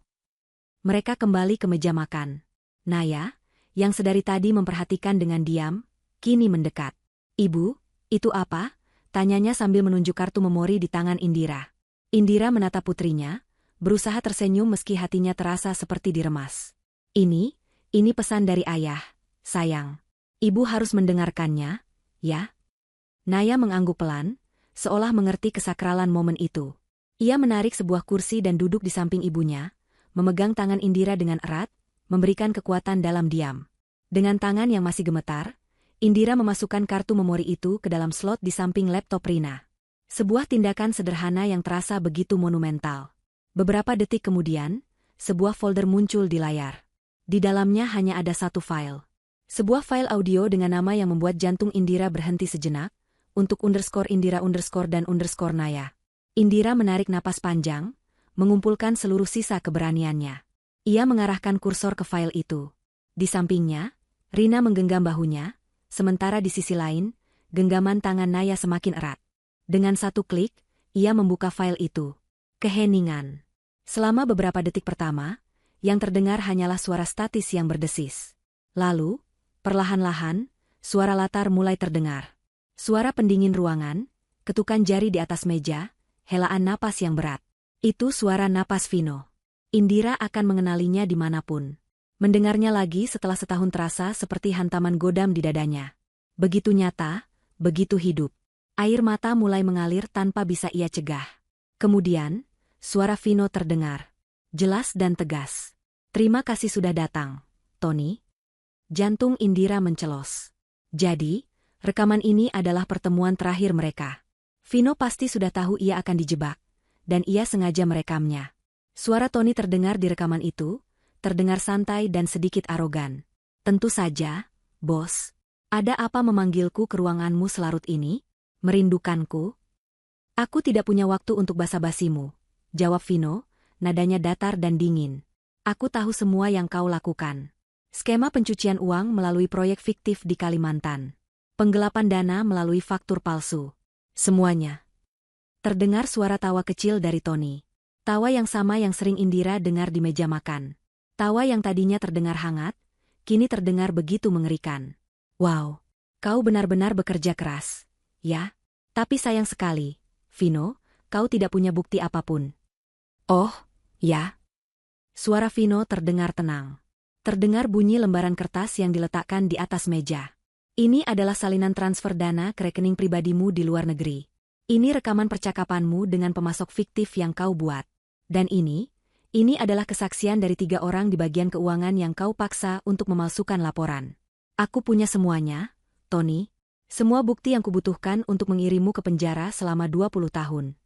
Mereka kembali ke meja makan. Naya, yang sedari tadi memperhatikan dengan diam, kini mendekat. Ibu, itu apa? Tanyanya sambil menunjuk kartu memori di tangan Indira. Indira menatap putrinya, berusaha tersenyum meski hatinya terasa seperti diremas. Ini pesan dari ayah, sayang. Ibu harus mendengarkannya, ya? Naya mengangguk pelan, seolah mengerti kesakralan momen itu. Ia menarik sebuah kursi dan duduk di samping ibunya, memegang tangan Indira dengan erat, memberikan kekuatan dalam diam. Dengan tangan yang masih gemetar, Indira memasukkan kartu memori itu ke dalam slot di samping laptop Rina. Sebuah tindakan sederhana yang terasa begitu monumental. Beberapa detik kemudian, sebuah folder muncul di layar. Di dalamnya hanya ada satu file. Sebuah file audio dengan nama yang membuat jantung Indira berhenti sejenak, untuk _Indira_ dan _Naya. Indira menarik napas panjang, mengumpulkan seluruh sisa keberaniannya. Ia mengarahkan kursor ke file itu. Di sampingnya, Rina menggenggam bahunya, sementara di sisi lain, genggaman tangan Naya semakin erat. Dengan satu klik, ia membuka file itu. Keheningan. Selama beberapa detik pertama, yang terdengar hanyalah suara statis yang berdesis. Lalu, perlahan-lahan, suara latar mulai terdengar. Suara pendingin ruangan, ketukan jari di atas meja, helaan napas yang berat. Itu suara napas Vino. Indira akan mengenalinya dimanapun. Mendengarnya lagi setelah setahun terasa seperti hantaman godam di dadanya. Begitu nyata, begitu hidup. Air mata mulai mengalir tanpa bisa ia cegah. Kemudian, suara Vino terdengar. Jelas dan tegas. Terima kasih sudah datang, Tony. Jantung Indira mencelos. Jadi, rekaman ini adalah pertemuan terakhir mereka. Vino pasti sudah tahu ia akan dijebak, dan ia sengaja merekamnya. Suara Tony terdengar di rekaman itu, terdengar santai dan sedikit arogan. Tentu saja, bos. Ada apa memanggilku ke ruanganmu selarut ini? Merindukanku? Aku tidak punya waktu untuk basa-basimu, jawab Vino, nadanya datar dan dingin. Aku tahu semua yang kau lakukan. Skema pencucian uang melalui proyek fiktif di Kalimantan. Penggelapan dana melalui faktur palsu. Semuanya. Terdengar suara tawa kecil dari Tony. Tawa yang sama yang sering Indira dengar di meja makan. Tawa yang tadinya terdengar hangat, kini terdengar begitu mengerikan. Wow, kau benar-benar bekerja keras. Ya, tapi sayang sekali, Vino, kau tidak punya bukti apapun. Oh, ya. Suara Vino terdengar tenang. Terdengar bunyi lembaran kertas yang diletakkan di atas meja. Ini adalah salinan transfer dana ke rekening pribadimu di luar negeri. Ini rekaman percakapanmu dengan pemasok fiktif yang kau buat. Dan ini adalah kesaksian dari 3 orang di bagian keuangan yang kau paksa untuk memalsukan laporan. Aku punya semuanya, Tony. Semua bukti yang kubutuhkan untuk mengirimu ke penjara selama 20 tahun.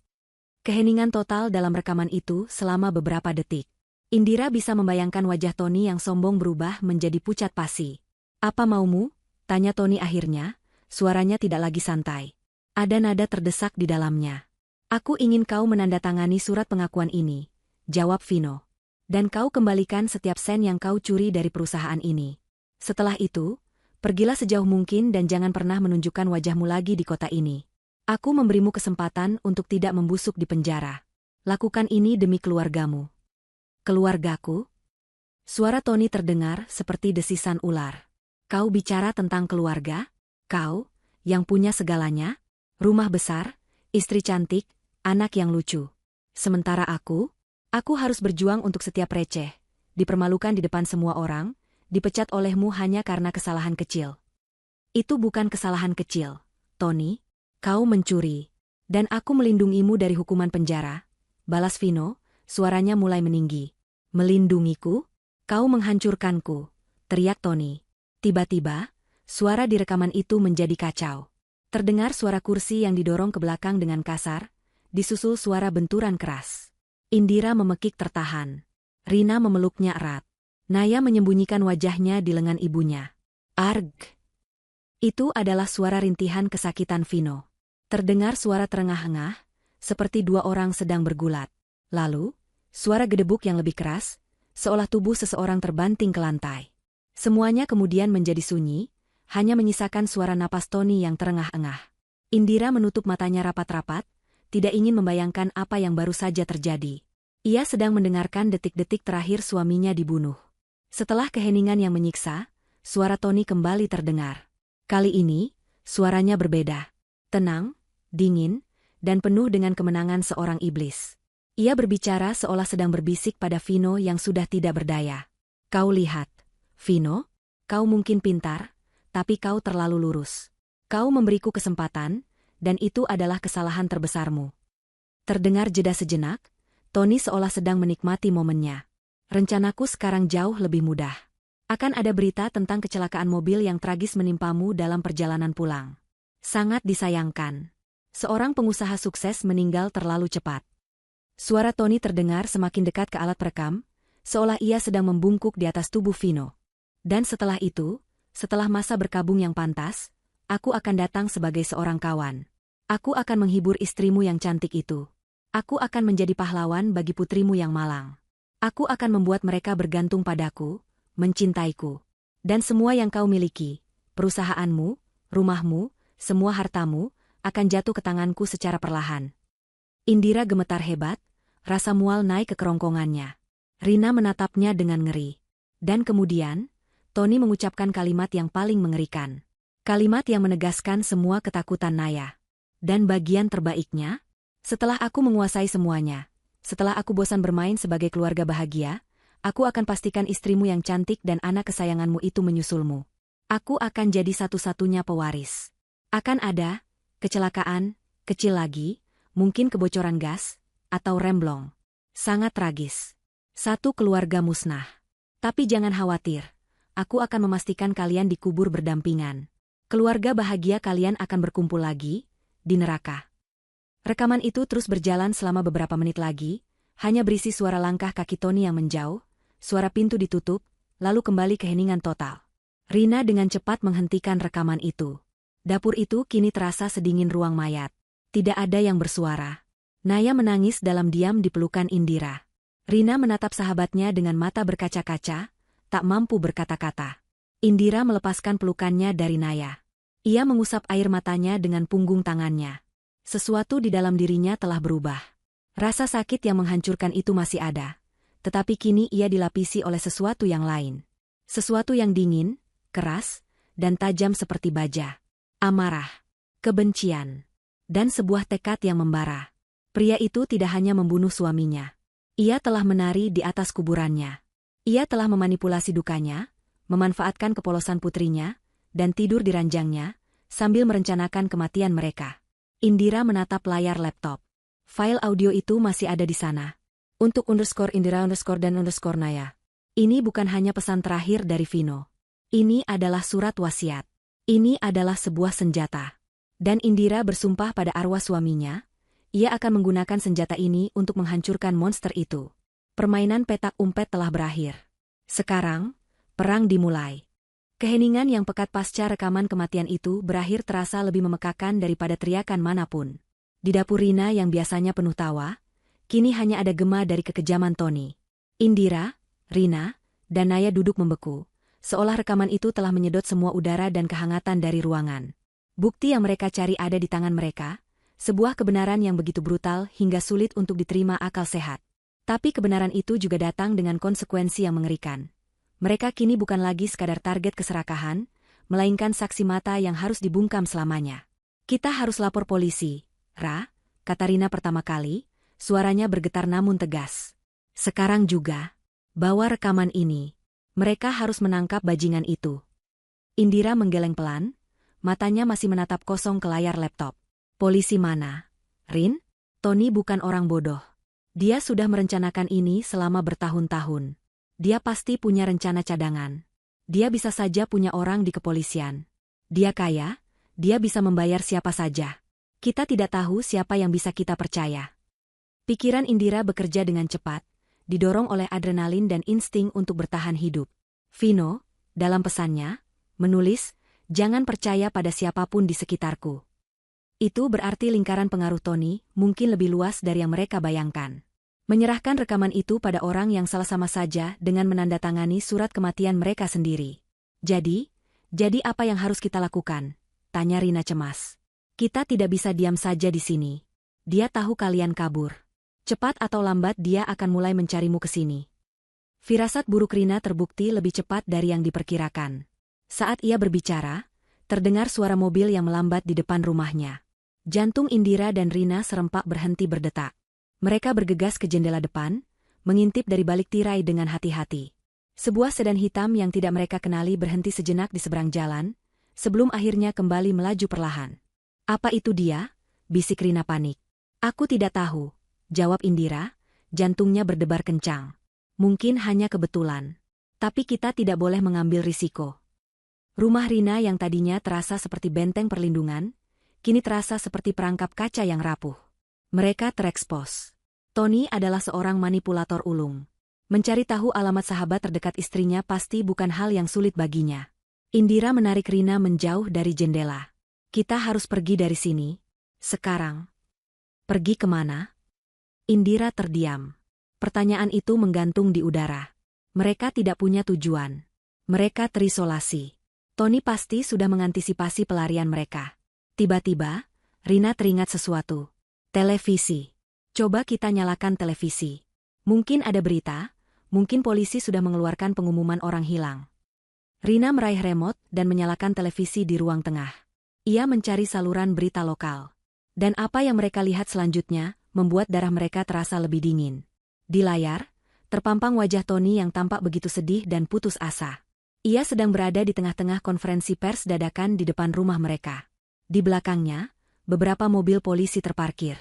Keheningan total dalam rekaman itu selama beberapa detik. Indira bisa membayangkan wajah Tony yang sombong berubah menjadi pucat pasi. Apa maumu? Tanya Tony akhirnya, suaranya tidak lagi santai. Ada nada terdesak di dalamnya. Aku ingin kau menandatangani surat pengakuan ini, jawab Vino. Dan kau kembalikan setiap sen yang kau curi dari perusahaan ini. Setelah itu, pergilah sejauh mungkin dan jangan pernah menunjukkan wajahmu lagi di kota ini. Aku memberimu kesempatan untuk tidak membusuk di penjara. Lakukan ini demi keluargamu. Keluargaku? Suara Tony terdengar seperti desisan ular. Kau bicara tentang keluarga? Kau, yang punya segalanya? Rumah besar, istri cantik, anak yang lucu. Sementara aku harus berjuang untuk setiap receh, dipermalukan di depan semua orang, dipecat olehmu hanya karena kesalahan kecil. Itu bukan kesalahan kecil, Tony. Kau mencuri. Dan aku melindungimu dari hukuman penjara. Balas Vino, suaranya mulai meninggi. Melindungiku? Kau menghancurkanku, teriak Tony. Tiba-tiba, suara di rekaman itu menjadi kacau. Terdengar suara kursi yang didorong ke belakang dengan kasar, disusul suara benturan keras. Indira memekik tertahan. Rina memeluknya erat. Naya menyembunyikan wajahnya di lengan ibunya. Arg! Itu adalah suara rintihan kesakitan Vino. Terdengar suara terengah-engah, seperti dua orang sedang bergulat. Lalu, suara gedebuk yang lebih keras, seolah tubuh seseorang terbanting ke lantai. Semuanya kemudian menjadi sunyi, hanya menyisakan suara napas Tony yang terengah-engah. Indira menutup matanya rapat-rapat, tidak ingin membayangkan apa yang baru saja terjadi. Ia sedang mendengarkan detik-detik terakhir suaminya dibunuh. Setelah keheningan yang menyiksa, suara Tony kembali terdengar. Kali ini, suaranya berbeda. Tenang, dingin, dan penuh dengan kemenangan seorang iblis. Ia berbicara seolah sedang berbisik pada Vino yang sudah tidak berdaya. Kau lihat, Vino, kau mungkin pintar, tapi kau terlalu lurus. Kau memberiku kesempatan, dan itu adalah kesalahan terbesarmu. Terdengar jeda sejenak, Tony seolah sedang menikmati momennya. Rencanaku sekarang jauh lebih mudah. Akan ada berita tentang kecelakaan mobil yang tragis menimpamu dalam perjalanan pulang. Sangat disayangkan. Seorang pengusaha sukses meninggal terlalu cepat. Suara Tony terdengar semakin dekat ke alat perekam, seolah ia sedang membungkuk di atas tubuh Vino. Dan setelah itu, setelah masa berkabung yang pantas, aku akan datang sebagai seorang kawan. Aku akan menghibur istrimu yang cantik itu. Aku akan menjadi pahlawan bagi putrimu yang malang. Aku akan membuat mereka bergantung padaku, mencintaiku. Dan semua yang kau miliki, perusahaanmu, rumahmu, semua hartamu, akan jatuh ke tanganku secara perlahan. Indira gemetar hebat, rasa mual naik ke kerongkongannya. Rina menatapnya dengan ngeri. Dan kemudian, Tony mengucapkan kalimat yang paling mengerikan. Kalimat yang menegaskan semua ketakutan Naya. Dan bagian terbaiknya, setelah aku menguasai semuanya, setelah aku bosan bermain sebagai keluarga bahagia, aku akan pastikan istrimu yang cantik dan anak kesayanganmu itu menyusulmu. Aku akan jadi satu-satunya pewaris. Akan ada kecelakaan, kecil lagi, mungkin kebocoran gas, atau remblong. Sangat tragis. Satu keluarga musnah. Tapi jangan khawatir, aku akan memastikan kalian dikubur berdampingan. Keluarga bahagia kalian akan berkumpul lagi, di neraka. Rekaman itu terus berjalan selama beberapa menit lagi, hanya berisi suara langkah kaki Tony yang menjauh, suara pintu ditutup, lalu kembali keheningan total. Rina dengan cepat menghentikan rekaman itu. Dapur itu kini terasa sedingin ruang mayat. Tidak ada yang bersuara. Naya menangis dalam diam di pelukan Indira. Rina menatap sahabatnya dengan mata berkaca-kaca, tak mampu berkata-kata. Indira melepaskan pelukannya dari Naya. Ia mengusap air matanya dengan punggung tangannya. Sesuatu di dalam dirinya telah berubah. Rasa sakit yang menghancurkan itu masih ada. Tetapi kini ia dilapisi oleh sesuatu yang lain. Sesuatu yang dingin, keras, dan tajam seperti baja. Amarah, kebencian, dan sebuah tekad yang membara. Pria itu tidak hanya membunuh suaminya. Ia telah menari di atas kuburannya. Ia telah memanipulasi dukanya, memanfaatkan kepolosan putrinya, dan tidur di ranjangnya, sambil merencanakan kematian mereka. Indira menatap layar laptop. File audio itu masih ada di sana. Untuk _Indira dan _Naya. Ini bukan hanya pesan terakhir dari Vino. Ini adalah surat wasiat. Ini adalah sebuah senjata. Dan Indira bersumpah pada arwah suaminya, ia akan menggunakan senjata ini untuk menghancurkan monster itu. Permainan petak umpet telah berakhir. Sekarang, perang dimulai. Keheningan yang pekat pasca rekaman kematian itu berakhir terasa lebih memekakan daripada teriakan manapun. Di dapur Rina yang biasanya penuh tawa, kini hanya ada gema dari kekejaman Tony. Indira, Rina, dan Naya duduk membeku, seolah rekaman itu telah menyedot semua udara dan kehangatan dari ruangan. Bukti yang mereka cari ada di tangan mereka, sebuah kebenaran yang begitu brutal hingga sulit untuk diterima akal sehat. Tapi kebenaran itu juga datang dengan konsekuensi yang mengerikan. Mereka kini bukan lagi sekadar target keserakahan, melainkan saksi mata yang harus dibungkam selamanya. Kita harus lapor polisi, Ra, kata Rina pertama kali, suaranya bergetar namun tegas. Sekarang juga, bawa rekaman ini. Mereka harus menangkap bajingan itu. Indira menggeleng pelan, matanya masih menatap kosong ke layar laptop. Polisi mana? Rin? Tony bukan orang bodoh. Dia sudah merencanakan ini selama bertahun-tahun. Dia pasti punya rencana cadangan. Dia bisa saja punya orang di kepolisian. Dia kaya, dia bisa membayar siapa saja. Kita tidak tahu siapa yang bisa kita percaya. Pikiran Indira bekerja dengan cepat, didorong oleh adrenalin dan insting untuk bertahan hidup. Vino, dalam pesannya, menulis, "Jangan percaya pada siapapun di sekitarku." Itu berarti lingkaran pengaruh Tony mungkin lebih luas dari yang mereka bayangkan. Menyerahkan rekaman itu pada orang yang salah sama saja dengan menandatangani surat kematian mereka sendiri. Jadi apa yang harus kita lakukan? Tanya Rina cemas. Kita tidak bisa diam saja di sini. Dia tahu kalian kabur. Cepat atau lambat dia akan mulai mencarimu ke sini. Firasat buruk Rina terbukti lebih cepat dari yang diperkirakan. Saat ia berbicara, terdengar suara mobil yang melambat di depan rumahnya. Jantung Indira dan Rina serempak berhenti berdetak. Mereka bergegas ke jendela depan, mengintip dari balik tirai dengan hati-hati. Sebuah sedan hitam yang tidak mereka kenali berhenti sejenak di seberang jalan, sebelum akhirnya kembali melaju perlahan. "Apa itu dia?" bisik Rina panik. "Aku tidak tahu," jawab Indira, jantungnya berdebar kencang. "Mungkin hanya kebetulan. Tapi kita tidak boleh mengambil risiko." Rumah Rina yang tadinya terasa seperti benteng perlindungan, kini terasa seperti perangkap kaca yang rapuh. Mereka terekspos. Tony adalah seorang manipulator ulung. Mencari tahu alamat sahabat terdekat istrinya pasti bukan hal yang sulit baginya. Indira menarik Rina menjauh dari jendela. "Kita harus pergi dari sini. Sekarang." "Pergi kemana?" Indira terdiam. Pertanyaan itu menggantung di udara. Mereka tidak punya tujuan. Mereka terisolasi. Tony pasti sudah mengantisipasi pelarian mereka. Tiba-tiba, Rina teringat sesuatu. Televisi. "Coba kita nyalakan televisi. Mungkin ada berita, mungkin polisi sudah mengeluarkan pengumuman orang hilang." Rina meraih remote dan menyalakan televisi di ruang tengah. Ia mencari saluran berita lokal. Dan apa yang mereka lihat selanjutnya membuat darah mereka terasa lebih dingin. Di layar, terpampang wajah Tony yang tampak begitu sedih dan putus asa. Ia sedang berada di tengah-tengah konferensi pers dadakan di depan rumah mereka. Di belakangnya, beberapa mobil polisi terparkir.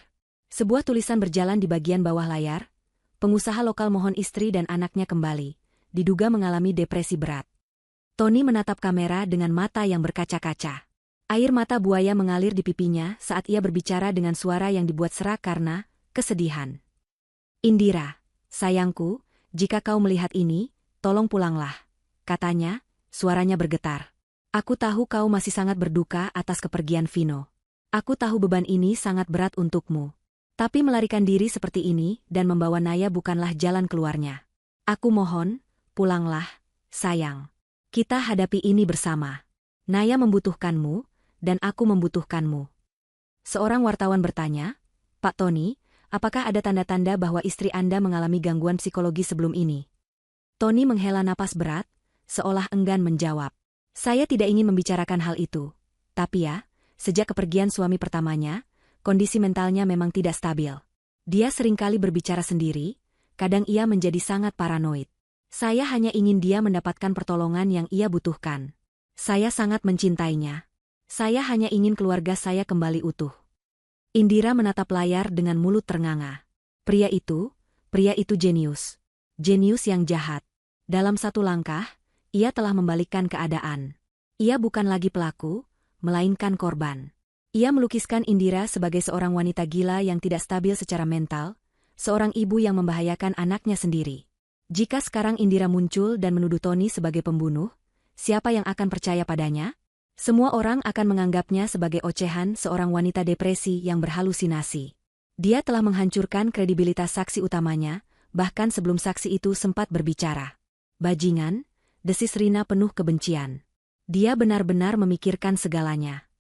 Sebuah tulisan berjalan di bagian bawah layar. "Pengusaha lokal mohon istri dan anaknya kembali. Diduga mengalami depresi berat." Tony menatap kamera dengan mata yang berkaca-kaca. Air mata buaya mengalir di pipinya saat ia berbicara dengan suara yang dibuat serak karena kesedihan. "Indira, sayangku, jika kau melihat ini, tolong pulanglah," katanya, suaranya bergetar. "Aku tahu kau masih sangat berduka atas kepergian Vino. Aku tahu beban ini sangat berat untukmu. Tapi melarikan diri seperti ini dan membawa Naya bukanlah jalan keluarnya. Aku mohon, pulanglah, sayang. Kita hadapi ini bersama. Naya membutuhkanmu, dan aku membutuhkanmu." Seorang wartawan bertanya, "Pak Tony, apakah ada tanda-tanda bahwa istri Anda mengalami gangguan psikologi sebelum ini?" Tony menghela napas berat, seolah enggan menjawab. "Saya tidak ingin membicarakan hal itu. Tapi ya, sejak kepergian suami pertamanya, kondisi mentalnya memang tidak stabil. Dia seringkali berbicara sendiri, kadang ia menjadi sangat paranoid. Saya hanya ingin dia mendapatkan pertolongan yang ia butuhkan. Saya sangat mencintainya. Saya hanya ingin keluarga saya kembali utuh." Indira menatap layar dengan mulut ternganga. Pria itu jenius. Jenius yang jahat. Dalam satu langkah, ia telah membalikkan keadaan. Ia bukan lagi pelaku, melainkan korban. Ia melukiskan Indira sebagai seorang wanita gila yang tidak stabil secara mental, seorang ibu yang membahayakan anaknya sendiri. Jika sekarang Indira muncul dan menuduh Tony sebagai pembunuh, siapa yang akan percaya padanya? Semua orang akan menganggapnya sebagai ocehan seorang wanita depresi yang berhalusinasi. Dia telah menghancurkan kredibilitas saksi utamanya, bahkan sebelum saksi itu sempat berbicara. "Bajingan," desis Rina penuh kebencian. Dia benar-benar memikirkan segalanya.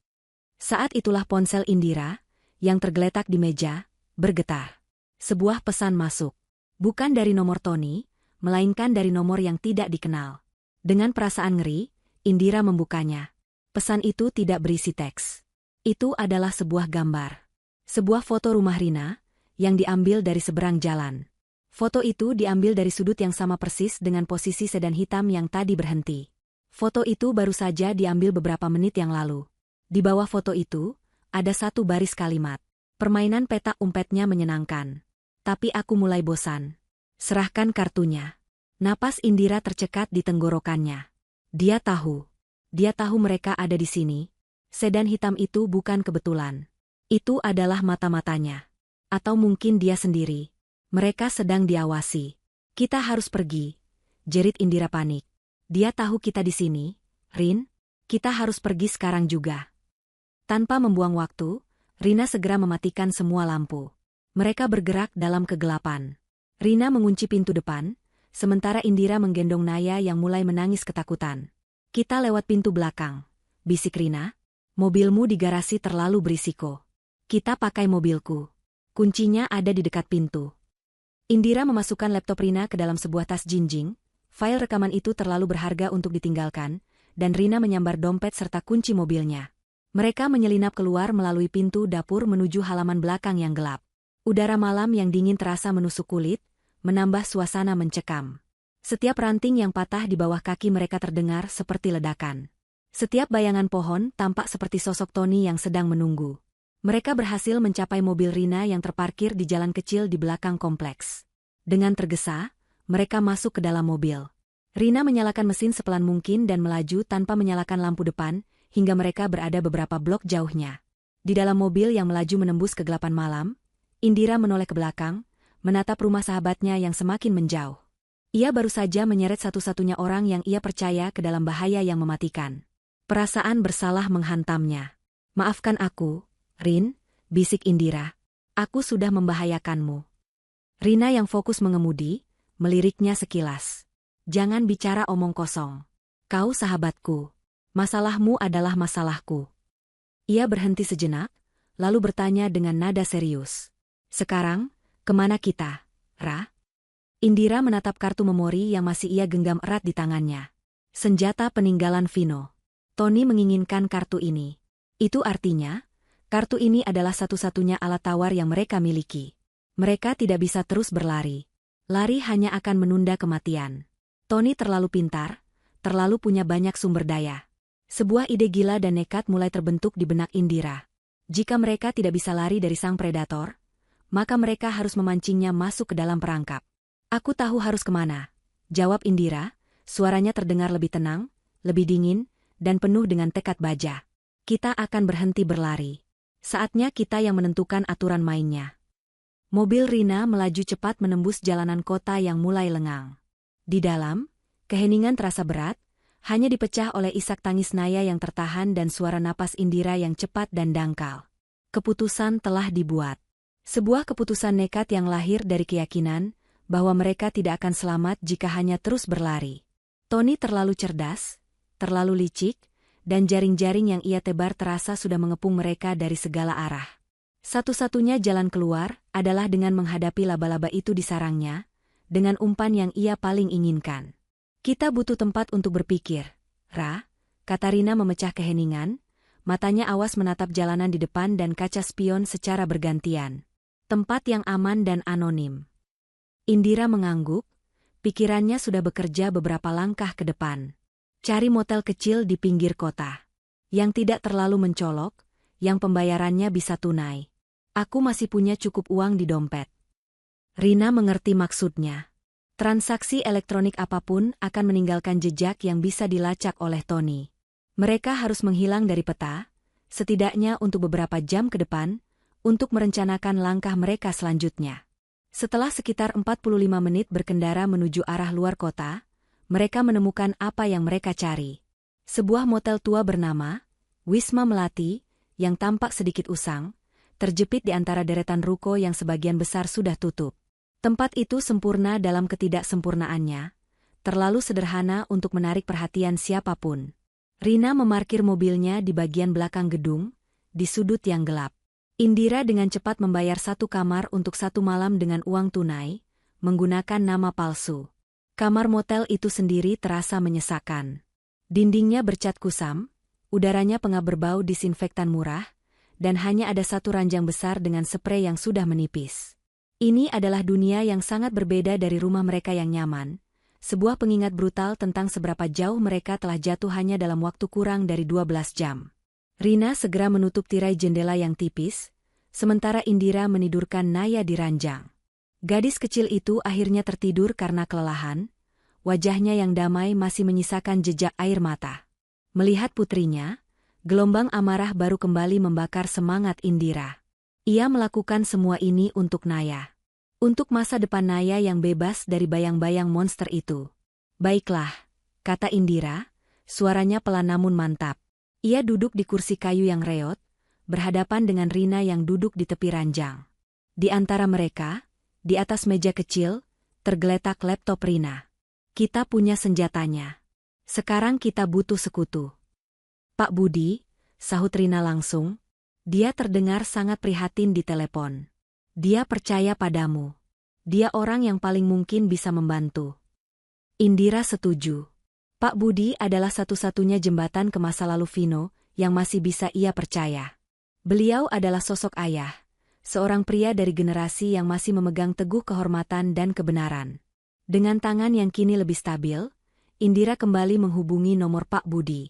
Saat itulah ponsel Indira, yang tergeletak di meja, bergetar. Sebuah pesan masuk. Bukan dari nomor Tony, melainkan dari nomor yang tidak dikenal. Dengan perasaan ngeri, Indira membukanya. Pesan itu tidak berisi teks. Itu adalah sebuah gambar. Sebuah foto rumah Rina, yang diambil dari seberang jalan. Foto itu diambil dari sudut yang sama persis dengan posisi sedan hitam yang tadi berhenti. Foto itu baru saja diambil beberapa menit yang lalu. Di bawah foto itu, ada satu baris kalimat. "Permainan petak umpetnya menyenangkan. Tapi aku mulai bosan. Serahkan kartunya." Napas Indira tercekat di tenggorokannya. Dia tahu mereka ada di sini. Sedan hitam itu bukan kebetulan. Itu adalah mata-matanya. Atau mungkin dia sendiri. Mereka sedang diawasi. Kita harus pergi, jerit Indira panik. Dia tahu kita di sini, Rin. Kita harus pergi sekarang juga. Tanpa membuang waktu, Rina segera mematikan semua lampu. Mereka bergerak dalam kegelapan. Rina mengunci pintu depan, sementara Indira menggendong Naya yang mulai menangis ketakutan. Kita lewat pintu belakang, bisik Rina. Mobilmu di garasi terlalu berisiko. Kita pakai mobilku. Kuncinya ada di dekat pintu. Indira memasukkan laptop Rina ke dalam sebuah tas jinjing. File rekaman itu terlalu berharga untuk ditinggalkan, dan Rina menyambar dompet serta kunci mobilnya. Mereka menyelinap keluar melalui pintu dapur menuju halaman belakang yang gelap. Udara malam yang dingin terasa menusuk kulit, menambah suasana mencekam. Setiap ranting yang patah di bawah kaki mereka terdengar seperti ledakan. Setiap bayangan pohon tampak seperti sosok Tony yang sedang menunggu. Mereka berhasil mencapai mobil Rina yang terparkir di jalan kecil di belakang kompleks. Dengan tergesa, mereka masuk ke dalam mobil. Rina menyalakan mesin sepelan mungkin dan melaju tanpa menyalakan lampu depan, hingga mereka berada beberapa blok jauhnya. Di dalam mobil yang melaju menembus kegelapan malam, Indira menoleh ke belakang, menatap rumah sahabatnya yang semakin menjauh. Ia baru saja menyeret satu-satunya orang yang ia percaya ke dalam bahaya yang mematikan. Perasaan bersalah menghantamnya. Maafkan aku, Rin, bisik Indira. Aku sudah membahayakanmu. Rina yang fokus mengemudi, meliriknya sekilas. Jangan bicara omong kosong. Kau sahabatku. Masalahmu adalah masalahku. Ia berhenti sejenak, lalu bertanya dengan nada serius. Sekarang, kemana kita, Ra? Indira menatap kartu memori yang masih ia genggam erat di tangannya. Senjata peninggalan Vino. Tony menginginkan kartu ini. Itu artinya, kartu ini adalah satu-satunya alat tawar yang mereka miliki. Mereka tidak bisa terus berlari. Lari hanya akan menunda kematian. Tony terlalu pintar, terlalu punya banyak sumber daya. Sebuah ide gila dan nekat mulai terbentuk di benak Indira. Jika mereka tidak bisa lari dari sang predator, maka mereka harus memancingnya masuk ke dalam perangkap. Aku tahu harus kemana, jawab Indira, suaranya terdengar lebih tenang, lebih dingin, dan penuh dengan tekad baja. Kita akan berhenti berlari. Saatnya kita yang menentukan aturan mainnya. Mobil Rina melaju cepat menembus jalanan kota yang mulai lengang. Di dalam, keheningan terasa berat, hanya dipecah oleh isak tangis Naya yang tertahan dan suara napas Indira yang cepat dan dangkal. Keputusan telah dibuat. Sebuah keputusan nekat yang lahir dari keyakinan bahwa mereka tidak akan selamat jika hanya terus berlari. Tony terlalu cerdas, terlalu licik, dan jaring-jaring yang ia tebar terasa sudah mengepung mereka dari segala arah. Satu-satunya jalan keluar adalah dengan menghadapi laba-laba itu di sarangnya, dengan umpan yang ia paling inginkan. Kita butuh tempat untuk berpikir, Ra, kata Rina memecah keheningan, matanya awas menatap jalanan di depan dan kaca spion secara bergantian. Tempat yang aman dan anonim. Indira mengangguk, pikirannya sudah bekerja beberapa langkah ke depan. Cari motel kecil di pinggir kota. Yang tidak terlalu mencolok, yang pembayarannya bisa tunai. Aku masih punya cukup uang di dompet. Rina mengerti maksudnya. Transaksi elektronik apapun akan meninggalkan jejak yang bisa dilacak oleh Tony. Mereka harus menghilang dari peta, setidaknya untuk beberapa jam ke depan, untuk merencanakan langkah mereka selanjutnya. Setelah sekitar 45 menit berkendara menuju arah luar kota, mereka menemukan apa yang mereka cari. Sebuah motel tua bernama Wisma Melati, yang tampak sedikit usang, terjepit di antara deretan ruko yang sebagian besar sudah tutup. Tempat itu sempurna dalam ketidaksempurnaannya, terlalu sederhana untuk menarik perhatian siapapun. Rina memarkir mobilnya di bagian belakang gedung, di sudut yang gelap. Indira dengan cepat membayar satu kamar untuk satu malam dengan uang tunai, menggunakan nama palsu. Kamar motel itu sendiri terasa menyesakkan. Dindingnya bercat kusam, udaranya pengap berbau disinfektan murah, dan hanya ada satu ranjang besar dengan sprei yang sudah menipis. Ini adalah dunia yang sangat berbeda dari rumah mereka yang nyaman, sebuah pengingat brutal tentang seberapa jauh mereka telah jatuh hanya dalam waktu kurang dari 12 jam. Rina segera menutup tirai jendela yang tipis, sementara Indira menidurkan Naya di ranjang. Gadis kecil itu akhirnya tertidur karena kelelahan, wajahnya yang damai masih menyisakan jejak air mata. Melihat putrinya, Gelombang amarah baru kembali membakar semangat Indira. Ia melakukan semua ini untuk Naya. Untuk masa depan Naya yang bebas dari bayang-bayang monster itu. Baiklah, kata Indira, suaranya pelan namun mantap. Ia duduk di kursi kayu yang reot, berhadapan dengan Rina yang duduk di tepi ranjang. Di antara mereka, di atas meja kecil, tergeletak laptop Rina. Kita punya senjatanya. Sekarang kita butuh sekutu. Pak Budi, sahut Rina langsung. Dia terdengar sangat prihatin di telepon. Dia percaya padamu. Dia orang yang paling mungkin bisa membantu. Indira setuju. Pak Budi adalah satu-satunya jembatan ke masa lalu Vino yang masih bisa ia percaya. Beliau adalah sosok ayah. Seorang pria dari generasi yang masih memegang teguh kehormatan dan kebenaran. Dengan tangan yang kini lebih stabil, Indira kembali menghubungi nomor Pak Budi.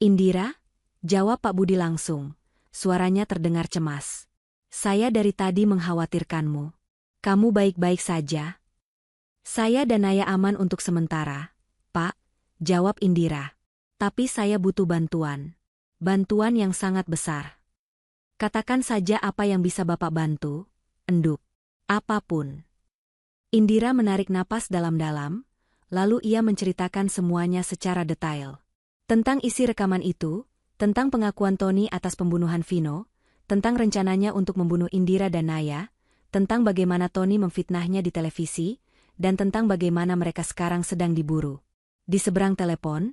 Indira, jawab Pak Budi langsung. Suaranya terdengar cemas. Saya dari tadi mengkhawatirkanmu. Kamu baik-baik saja? Saya dan Naya aman untuk sementara, Pak, jawab Indira. Tapi saya butuh bantuan. Bantuan yang sangat besar. Katakan saja apa yang bisa Bapak bantu, enduk. Apapun. Indira menarik napas dalam-dalam, lalu ia menceritakan semuanya secara detail. Tentang isi rekaman itu, tentang pengakuan Tony atas pembunuhan Vino, tentang rencananya untuk membunuh Indira dan Naya, tentang bagaimana Tony memfitnahnya di televisi, dan tentang bagaimana mereka sekarang sedang diburu. Di seberang telepon,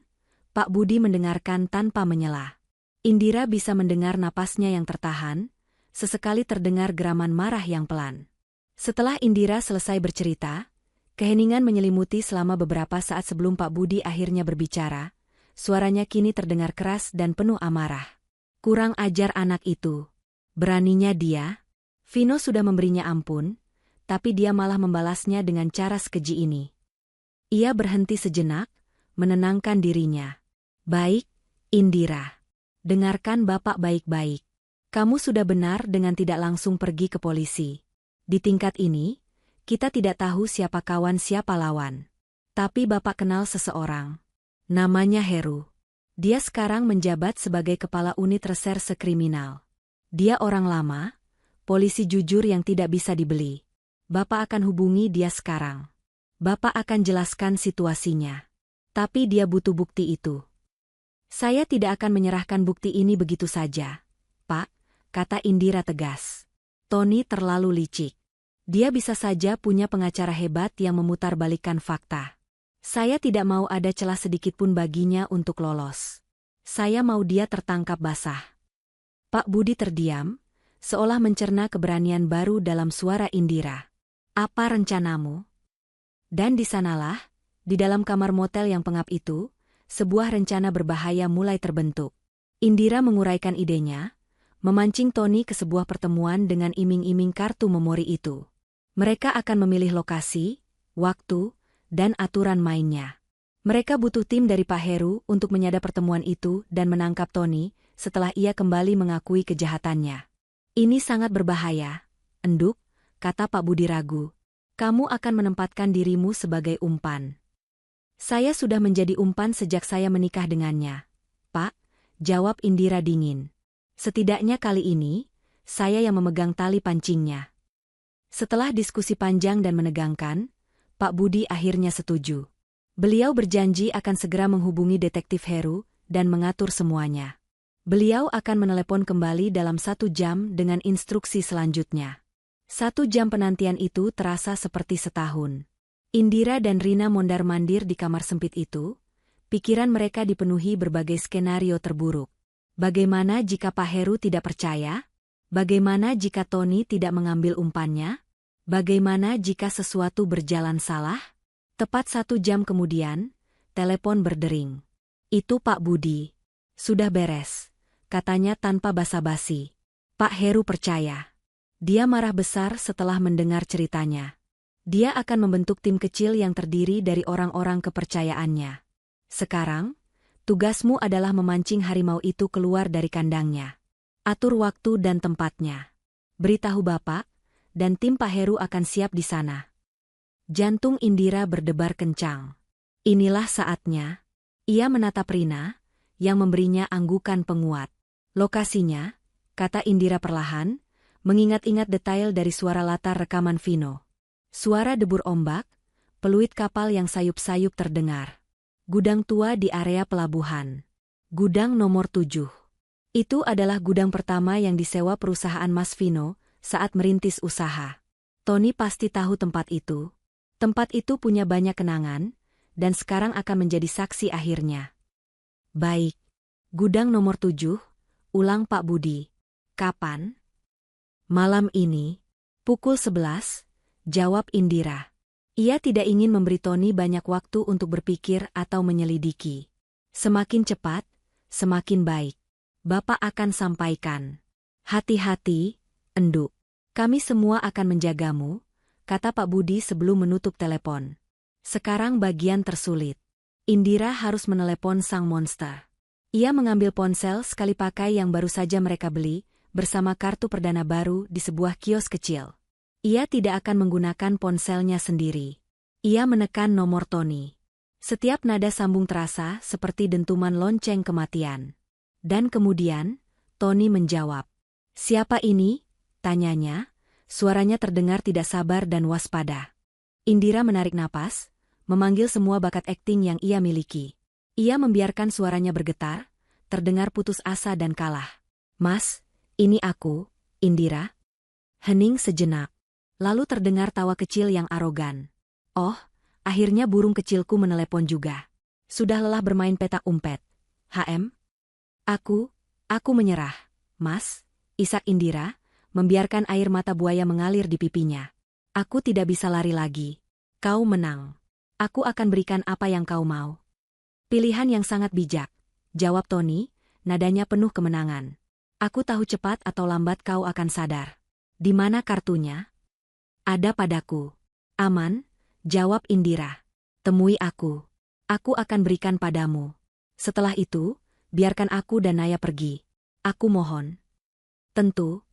Pak Budi mendengarkan tanpa menyela. Indira bisa mendengar napasnya yang tertahan, sesekali terdengar geraman marah yang pelan. Setelah Indira selesai bercerita, keheningan menyelimuti selama beberapa saat sebelum Pak Budi akhirnya berbicara. Suaranya kini terdengar keras dan penuh amarah. Kurang ajar anak itu. Beraninya dia. Vino sudah memberinya ampun, tapi dia malah membalasnya dengan cara sekeji ini. Ia berhenti sejenak, menenangkan dirinya. Baik, Indira. Dengarkan Bapak baik-baik. Kamu sudah benar dengan tidak langsung pergi ke polisi. Di tingkat ini, kita tidak tahu siapa kawan siapa lawan. Tapi Bapak kenal seseorang. Namanya Heru. Dia sekarang menjabat sebagai kepala unit reserse kriminal. Dia orang lama, polisi jujur yang tidak bisa dibeli. Bapak akan hubungi dia sekarang. Bapak akan jelaskan situasinya. Tapi dia butuh bukti itu. Saya tidak akan menyerahkan bukti ini begitu saja, Pak, kata Indira tegas. Tony terlalu licik. Dia bisa saja punya pengacara hebat yang memutarbalikkan fakta. Saya tidak mau ada celah sedikitpun baginya untuk lolos. Saya mau dia tertangkap basah. Pak Budi terdiam, seolah mencerna keberanian baru dalam suara Indira. Apa rencanamu? Dan di sanalah, di dalam kamar motel yang pengap itu, sebuah rencana berbahaya mulai terbentuk. Indira menguraikan idenya, memancing Tony ke sebuah pertemuan dengan iming-iming kartu memori itu. Mereka akan memilih lokasi, waktu, dan aturan mainnya. Mereka butuh tim dari Pak Heru untuk menyadap pertemuan itu dan menangkap Tony setelah ia kembali mengakui kejahatannya. Ini sangat berbahaya, enduk, kata Pak Budi ragu. Kamu akan menempatkan dirimu sebagai umpan. Saya sudah menjadi umpan sejak saya menikah dengannya, Pak, jawab Indira dingin. Setidaknya kali ini, saya yang memegang tali pancingnya. Setelah diskusi panjang dan menegangkan, Pak Budi akhirnya setuju. Beliau berjanji akan segera menghubungi detektif Heru dan mengatur semuanya. Beliau akan menelepon kembali dalam 1 jam dengan instruksi selanjutnya. 1 jam penantian itu terasa seperti setahun. Indira dan Rina mondar-mandir di kamar sempit itu, pikiran mereka dipenuhi berbagai skenario terburuk. Bagaimana jika Pak Heru tidak percaya? Bagaimana jika Tony tidak mengambil umpannya? Bagaimana jika sesuatu berjalan salah? Tepat 1 jam kemudian, telepon berdering. Itu Pak Budi. Sudah beres, katanya tanpa basa-basi. Pak Heru percaya. Dia marah besar setelah mendengar ceritanya. Dia akan membentuk tim kecil yang terdiri dari orang-orang kepercayaannya. Sekarang, tugasmu adalah memancing harimau itu keluar dari kandangnya. Atur waktu dan tempatnya. Beritahu Bapak, dan tim Pak Heru akan siap di sana. Jantung Indira berdebar kencang. Inilah saatnya. Ia menatap Rina, yang memberinya anggukan penguat. Lokasinya, kata Indira perlahan, mengingat-ingat detail dari suara latar rekaman Vino. Suara debur ombak, peluit kapal yang sayup-sayup terdengar. Gudang tua di area pelabuhan. Gudang nomor 7. Itu adalah gudang pertama yang disewa perusahaan Mas Vino saat merintis usaha. Tony pasti tahu tempat itu. Tempat itu punya banyak kenangan, dan sekarang akan menjadi saksi akhirnya. Baik. Gudang nomor 7, ulang Pak Budi. Kapan? Malam ini. Pukul 11, jawab Indira. Ia tidak ingin memberi Tony banyak waktu untuk berpikir atau menyelidiki. Semakin cepat, semakin baik. Bapak akan sampaikan. Hati-hati, Enduk. Kami semua akan menjagamu, kata Pak Budi sebelum menutup telepon. Sekarang bagian tersulit. Indira harus menelepon sang monster. Ia mengambil ponsel sekali pakai yang baru saja mereka beli, bersama kartu perdana baru di sebuah kios kecil. Ia tidak akan menggunakan ponselnya sendiri. Ia menekan nomor Tony. Setiap nada sambung terasa seperti dentuman lonceng kematian. Dan kemudian, Tony menjawab. Siapa ini? Tanyanya. Suaranya terdengar tidak sabar dan waspada. Indira menarik napas, memanggil semua bakat akting yang ia miliki. Ia membiarkan suaranya bergetar, terdengar putus asa dan kalah. Mas, ini aku, Indira. Hening sejenak. Lalu terdengar tawa kecil yang arogan. Oh, akhirnya burung kecilku menelepon juga. Sudah lelah bermain petak umpet. HM? Aku menyerah. Mas, isak Indira, membiarkan air mata buaya mengalir di pipinya. Aku tidak bisa lari lagi. Kau menang. Aku akan berikan apa yang kau mau. Pilihan yang sangat bijak, jawab Tony, nadanya penuh kemenangan. Aku tahu cepat atau lambat kau akan sadar. Di mana kartunya? Ada padaku. Aman, jawab Indira. Temui aku. Aku akan berikan padamu. Setelah itu, biarkan aku dan Naya pergi. Aku mohon. Tentu,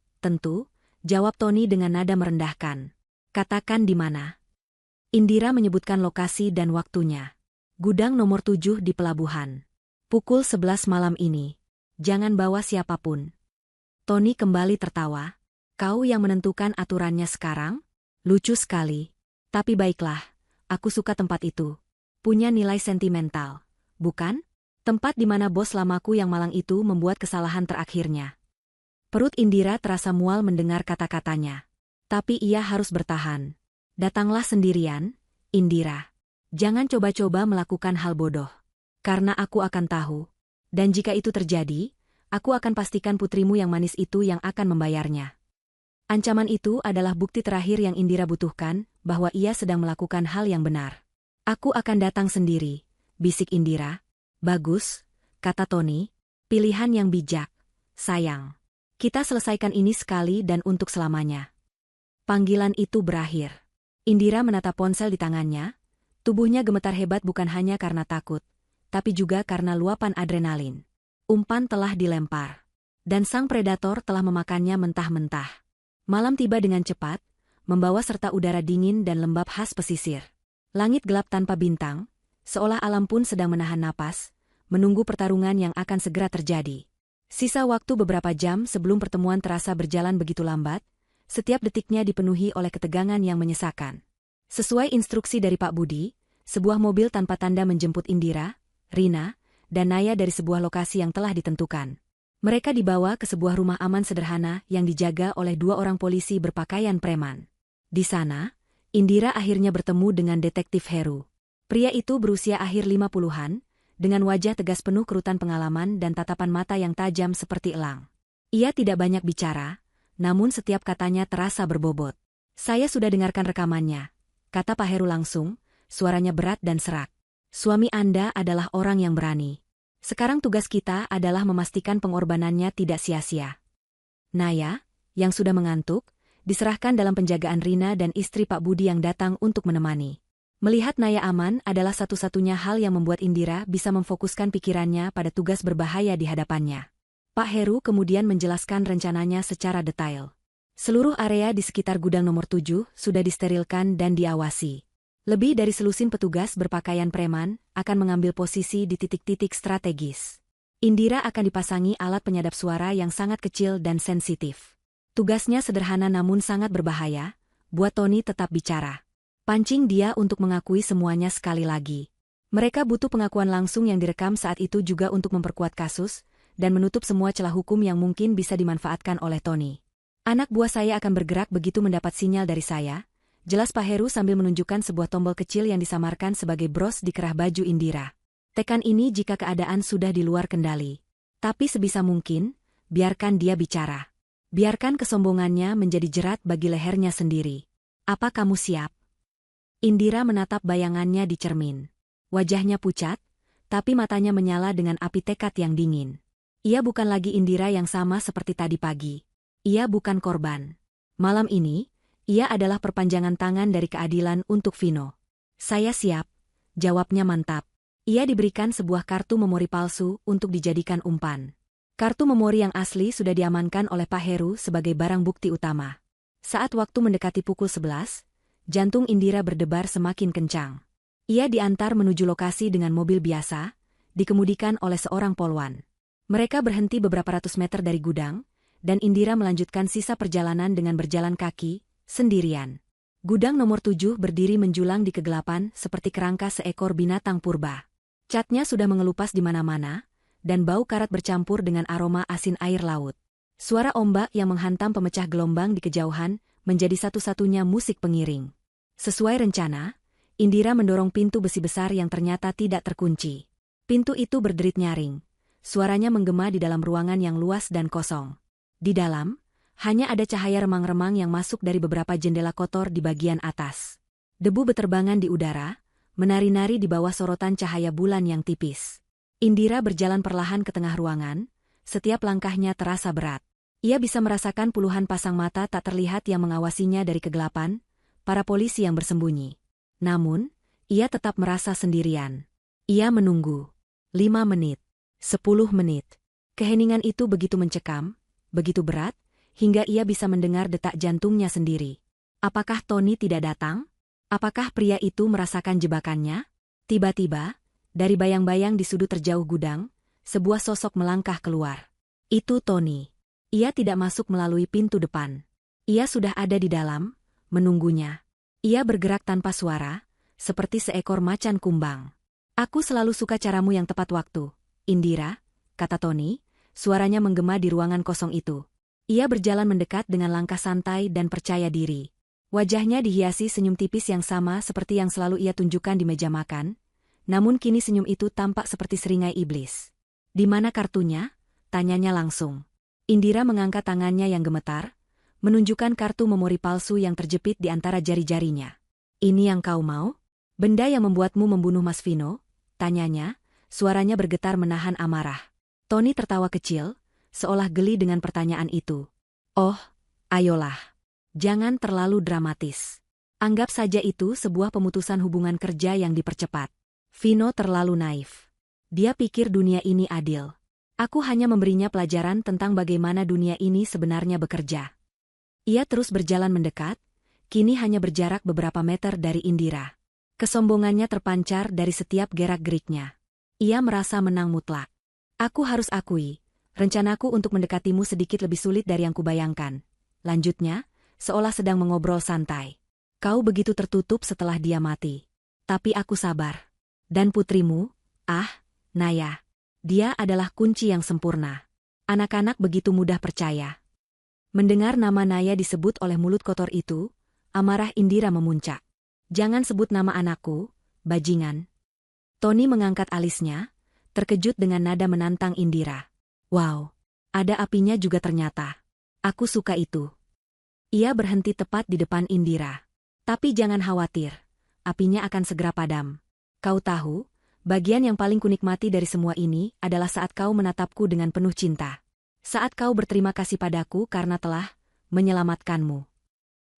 jawab Tony dengan nada merendahkan. Katakan di mana. Indira menyebutkan lokasi dan waktunya. Gudang nomor 7 di pelabuhan. Pukul 11 malam ini. Jangan bawa siapapun. Tony kembali tertawa. Kau yang menentukan aturannya sekarang? Lucu sekali. Tapi baiklah, aku suka tempat itu. Punya nilai sentimental. Bukan? Tempat di mana bos lamaku yang malang itu membuat kesalahan terakhirnya. Perut Indira terasa mual mendengar kata-katanya. Tapi ia harus bertahan. Datanglah sendirian, Indira. Jangan coba-coba melakukan hal bodoh. Karena aku akan tahu. Dan jika itu terjadi, aku akan pastikan putrimu yang manis itu yang akan membayarnya. Ancaman itu adalah bukti terakhir yang Indira butuhkan, bahwa ia sedang melakukan hal yang benar. Aku akan datang sendiri, bisik Indira. Bagus, kata Tony. Pilihan yang bijak. Sayang. Kita selesaikan ini sekali dan untuk selamanya. Panggilan itu berakhir. Indira menatap ponsel di tangannya. Tubuhnya gemetar hebat bukan hanya karena takut, tapi juga karena luapan adrenalin. Umpan telah dilempar. Dan sang predator telah memakannya mentah-mentah. Malam tiba dengan cepat, membawa serta udara dingin dan lembab khas pesisir. Langit gelap tanpa bintang, seolah alam pun sedang menahan napas, menunggu pertarungan yang akan segera terjadi. Sisa waktu beberapa jam sebelum pertemuan terasa berjalan begitu lambat, setiap detiknya dipenuhi oleh ketegangan yang menyesakan. Sesuai instruksi dari Pak Budi, sebuah mobil tanpa tanda menjemput Indira, Rina, dan Naya dari sebuah lokasi yang telah ditentukan. Mereka dibawa ke sebuah rumah aman sederhana yang dijaga oleh 2 orang polisi berpakaian preman. Di sana, Indira akhirnya bertemu dengan detektif Heru. Pria itu berusia akhir 50-an, dengan wajah tegas penuh kerutan pengalaman dan tatapan mata yang tajam seperti elang. Ia tidak banyak bicara, namun setiap katanya terasa berbobot. Saya sudah dengarkan rekamannya, kata Pak Heru langsung, suaranya berat dan serak. Suami Anda adalah orang yang berani. Sekarang tugas kita adalah memastikan pengorbanannya tidak sia-sia. Naya, yang sudah mengantuk, diserahkan dalam penjagaan Rina dan istri Pak Budi yang datang untuk menemani. Melihat Naya aman adalah satu-satunya hal yang membuat Indira bisa memfokuskan pikirannya pada tugas berbahaya di hadapannya. Pak Heru kemudian menjelaskan rencananya secara detail. Seluruh area di sekitar gudang nomor 7 sudah disterilkan dan diawasi. Lebih dari selusin petugas berpakaian preman akan mengambil posisi di titik-titik strategis. Indira akan dipasangi alat penyadap suara yang sangat kecil dan sensitif. Tugasnya sederhana namun sangat berbahaya, buat Tony tetap bicara. Pancing dia untuk mengakui semuanya sekali lagi. Mereka butuh pengakuan langsung yang direkam saat itu juga untuk memperkuat kasus, dan menutup semua celah hukum yang mungkin bisa dimanfaatkan oleh Tony. Anak buah saya akan bergerak begitu mendapat sinyal dari saya, jelas Pak Heru sambil menunjukkan sebuah tombol kecil yang disamarkan sebagai bros di kerah baju Indira. Tekan ini jika keadaan sudah di luar kendali. Tapi sebisa mungkin, biarkan dia bicara. Biarkan kesombongannya menjadi jerat bagi lehernya sendiri. Apa kamu siap? Indira menatap bayangannya di cermin. Wajahnya pucat, tapi matanya menyala dengan api tekad yang dingin. Ia bukan lagi Indira yang sama seperti tadi pagi. Ia bukan korban. Malam ini, ia adalah perpanjangan tangan dari keadilan untuk Vino. Saya siap, jawabnya mantap. Ia diberikan sebuah kartu memori palsu untuk dijadikan umpan. Kartu memori yang asli sudah diamankan oleh Pak Heru sebagai barang bukti utama. Saat waktu mendekati pukul 11, jantung Indira berdebar semakin kencang. Ia diantar menuju lokasi dengan mobil biasa, dikemudikan oleh seorang polwan. Mereka berhenti beberapa ratus meter dari gudang, dan Indira melanjutkan sisa perjalanan dengan berjalan kaki, sendirian. Gudang nomor 7 berdiri menjulang di kegelapan seperti kerangka seekor binatang purba. Catnya sudah mengelupas di mana-mana, dan bau karat bercampur dengan aroma asin air laut. Suara ombak yang menghantam pemecah gelombang di kejauhan menjadi satu-satunya musik pengiring. Sesuai rencana, Indira mendorong pintu besi besar yang ternyata tidak terkunci. Pintu itu berderit nyaring. Suaranya menggema di dalam ruangan yang luas dan kosong. Di dalam, hanya ada cahaya remang-remang yang masuk dari beberapa jendela kotor di bagian atas. Debu beterbangan di udara, menari-nari di bawah sorotan cahaya bulan yang tipis. Indira berjalan perlahan ke tengah ruangan, setiap langkahnya terasa berat. Ia bisa merasakan puluhan pasang mata tak terlihat yang mengawasinya dari kegelapan, para polisi yang bersembunyi. Namun, ia tetap merasa sendirian. Ia menunggu. 5 menit. 10 menit. Keheningan itu begitu mencekam, begitu berat, hingga ia bisa mendengar detak jantungnya sendiri. Apakah Tony tidak datang? Apakah pria itu merasakan jebakannya? Tiba-tiba, dari bayang-bayang di sudut terjauh gudang, sebuah sosok melangkah keluar. Itu Tony. Ia tidak masuk melalui pintu depan. Ia sudah ada di dalam, menunggunya. Ia bergerak tanpa suara, seperti seekor macan kumbang. Aku selalu suka caramu yang tepat waktu, Indira, kata Tony, suaranya menggema di ruangan kosong itu. Ia berjalan mendekat dengan langkah santai dan percaya diri. Wajahnya dihiasi senyum tipis yang sama seperti yang selalu ia tunjukkan di meja makan, namun kini senyum itu tampak seperti seringai iblis. Di mana kartunya? Tanyanya langsung. Indira mengangkat tangannya yang gemetar, menunjukkan kartu memori palsu yang terjepit di antara jari-jarinya. Ini yang kau mau? Benda yang membuatmu membunuh Mas Vino? Tanyanya, suaranya bergetar menahan amarah. Tony tertawa kecil, seolah geli dengan pertanyaan itu. Oh, ayolah. Jangan terlalu dramatis. Anggap saja itu sebuah pemutusan hubungan kerja yang dipercepat. Vino terlalu naif. Dia pikir dunia ini adil. Aku hanya memberinya pelajaran tentang bagaimana dunia ini sebenarnya bekerja. Ia terus berjalan mendekat, kini hanya berjarak beberapa meter dari Indira. Kesombongannya terpancar dari setiap gerak-geriknya. Ia merasa menang mutlak. Aku harus akui, rencanaku untuk mendekatimu sedikit lebih sulit dari yang kubayangkan. Lanjutnya, seolah sedang mengobrol santai. Kau begitu tertutup setelah dia mati. Tapi aku sabar. Dan putrimu, Naya. Dia adalah kunci yang sempurna. Anak-anak begitu mudah percaya. Mendengar nama Naya disebut oleh mulut kotor itu, amarah Indira memuncak. Jangan sebut nama anakku, bajingan. Tony mengangkat alisnya, terkejut dengan nada menantang Indira. Wow, ada apinya juga ternyata. Aku suka itu. Ia berhenti tepat di depan Indira. Tapi jangan khawatir, apinya akan segera padam. Kau tahu, bagian yang paling kunikmati dari semua ini adalah saat kau menatapku dengan penuh cinta. Saat kau berterima kasih padaku karena telah menyelamatkanmu.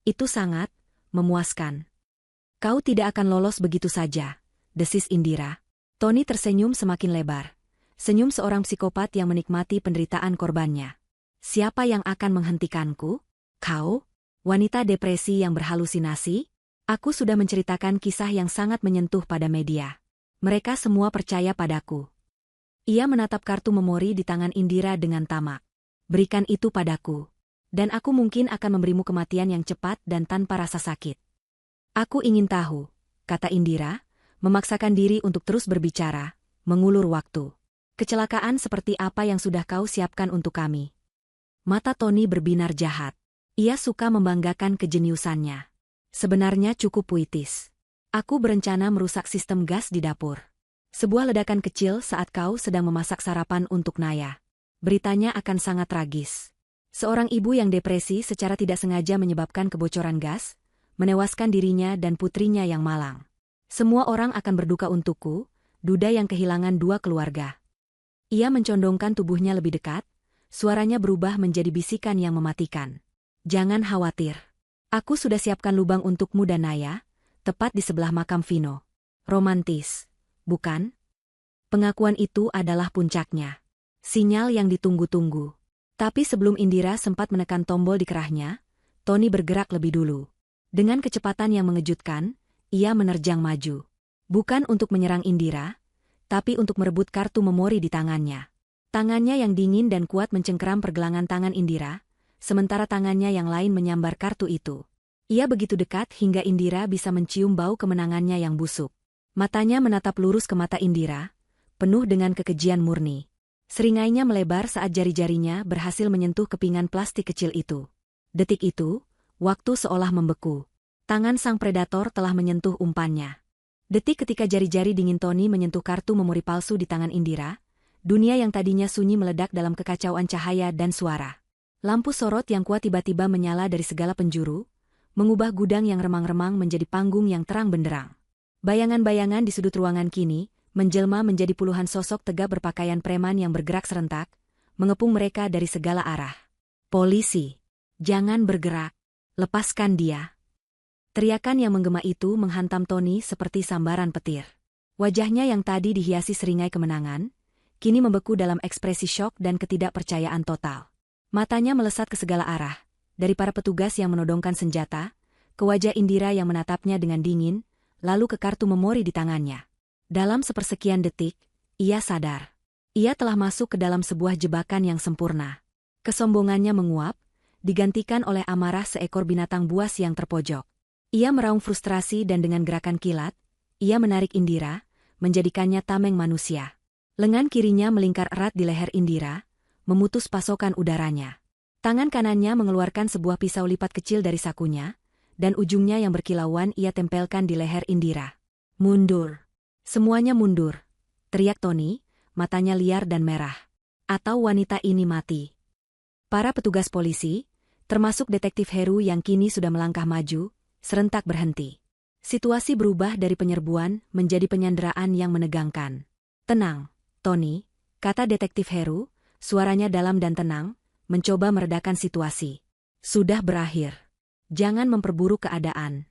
Itu sangat memuaskan. Kau tidak akan lolos begitu saja, desis Indira. Tony tersenyum semakin lebar. Senyum seorang psikopat yang menikmati penderitaan korbannya. Siapa yang akan menghentikanku? Kau? Wanita depresi yang berhalusinasi? Aku sudah menceritakan kisah yang sangat menyentuh pada media. Mereka semua percaya padaku. Ia menatap kartu memori di tangan Indira dengan tamak. Berikan itu padaku. Dan aku mungkin akan memberimu kematian yang cepat dan tanpa rasa sakit. Aku ingin tahu, kata Indira, memaksakan diri untuk terus berbicara, mengulur waktu. Kecelakaan seperti apa yang sudah kau siapkan untuk kami? Mata Tony berbinar jahat. Ia suka membanggakan kejeniusannya. Sebenarnya cukup puitis. Aku berencana merusak sistem gas di dapur. Sebuah ledakan kecil saat kau sedang memasak sarapan untuk Naya. Beritanya akan sangat tragis. Seorang ibu yang depresi secara tidak sengaja menyebabkan kebocoran gas, menewaskan dirinya dan putrinya yang malang. Semua orang akan berduka untukku, duda yang kehilangan dua keluarga. Ia mencondongkan tubuhnya lebih dekat, suaranya berubah menjadi bisikan yang mematikan. Jangan khawatir. Aku sudah siapkan lubang untukmu dan Naya, tepat di sebelah makam Vino. Romantis, bukan? Pengakuan itu adalah puncaknya. Sinyal yang ditunggu-tunggu. Tapi sebelum Indira sempat menekan tombol di kerahnya, Tony bergerak lebih dulu. Dengan kecepatan yang mengejutkan, ia menerjang maju. Bukan untuk menyerang Indira, tapi untuk merebut kartu memori di tangannya. Tangannya yang dingin dan kuat mencengkeram pergelangan tangan Indira, sementara tangannya yang lain menyambar kartu itu. Ia begitu dekat hingga Indira bisa mencium bau kemenangannya yang busuk. Matanya menatap lurus ke mata Indira, penuh dengan kekejian murni. Seringainya melebar saat jari-jarinya berhasil menyentuh kepingan plastik kecil itu. Detik itu, waktu seolah membeku. Tangan sang predator telah menyentuh umpannya. Detik ketika jari-jari dingin Tony menyentuh kartu memori palsu di tangan Indira, dunia yang tadinya sunyi meledak dalam kekacauan cahaya dan suara. Lampu sorot yang kuat tiba-tiba menyala dari segala penjuru, mengubah gudang yang remang-remang menjadi panggung yang terang benderang. Bayangan-bayangan di sudut ruangan kini menjelma menjadi puluhan sosok tegap berpakaian preman yang bergerak serentak, mengepung mereka dari segala arah. Polisi! Jangan bergerak! Lepaskan dia! Teriakan yang menggema itu menghantam Tony seperti sambaran petir. Wajahnya yang tadi dihiasi seringai kemenangan, kini membeku dalam ekspresi syok dan ketidakpercayaan total. Matanya melesat ke segala arah, dari para petugas yang menodongkan senjata, ke wajah Indira yang menatapnya dengan dingin, lalu ke kartu memori di tangannya. Dalam sepersekian detik, ia sadar. Ia telah masuk ke dalam sebuah jebakan yang sempurna. Kesombongannya menguap, digantikan oleh amarah seekor binatang buas yang terpojok. Ia meraung frustrasi dan dengan gerakan kilat, ia menarik Indira, menjadikannya tameng manusia. Lengan kirinya melingkar erat di leher Indira, memutus pasokan udaranya. Tangan kanannya mengeluarkan sebuah pisau lipat kecil dari sakunya, dan ujungnya yang berkilauan ia tempelkan di leher Indira. Mundur! Semuanya mundur! Teriak Tony, matanya liar dan merah. Atau wanita ini mati. Para petugas polisi, termasuk detektif Heru yang kini sudah melangkah maju, serentak berhenti. Situasi berubah dari penyerbuan menjadi penyanderaan yang menegangkan. Tenang, Tony, kata detektif Heru, suaranya dalam dan tenang, mencoba meredakan situasi. Sudah berakhir. Jangan memperburuk keadaan.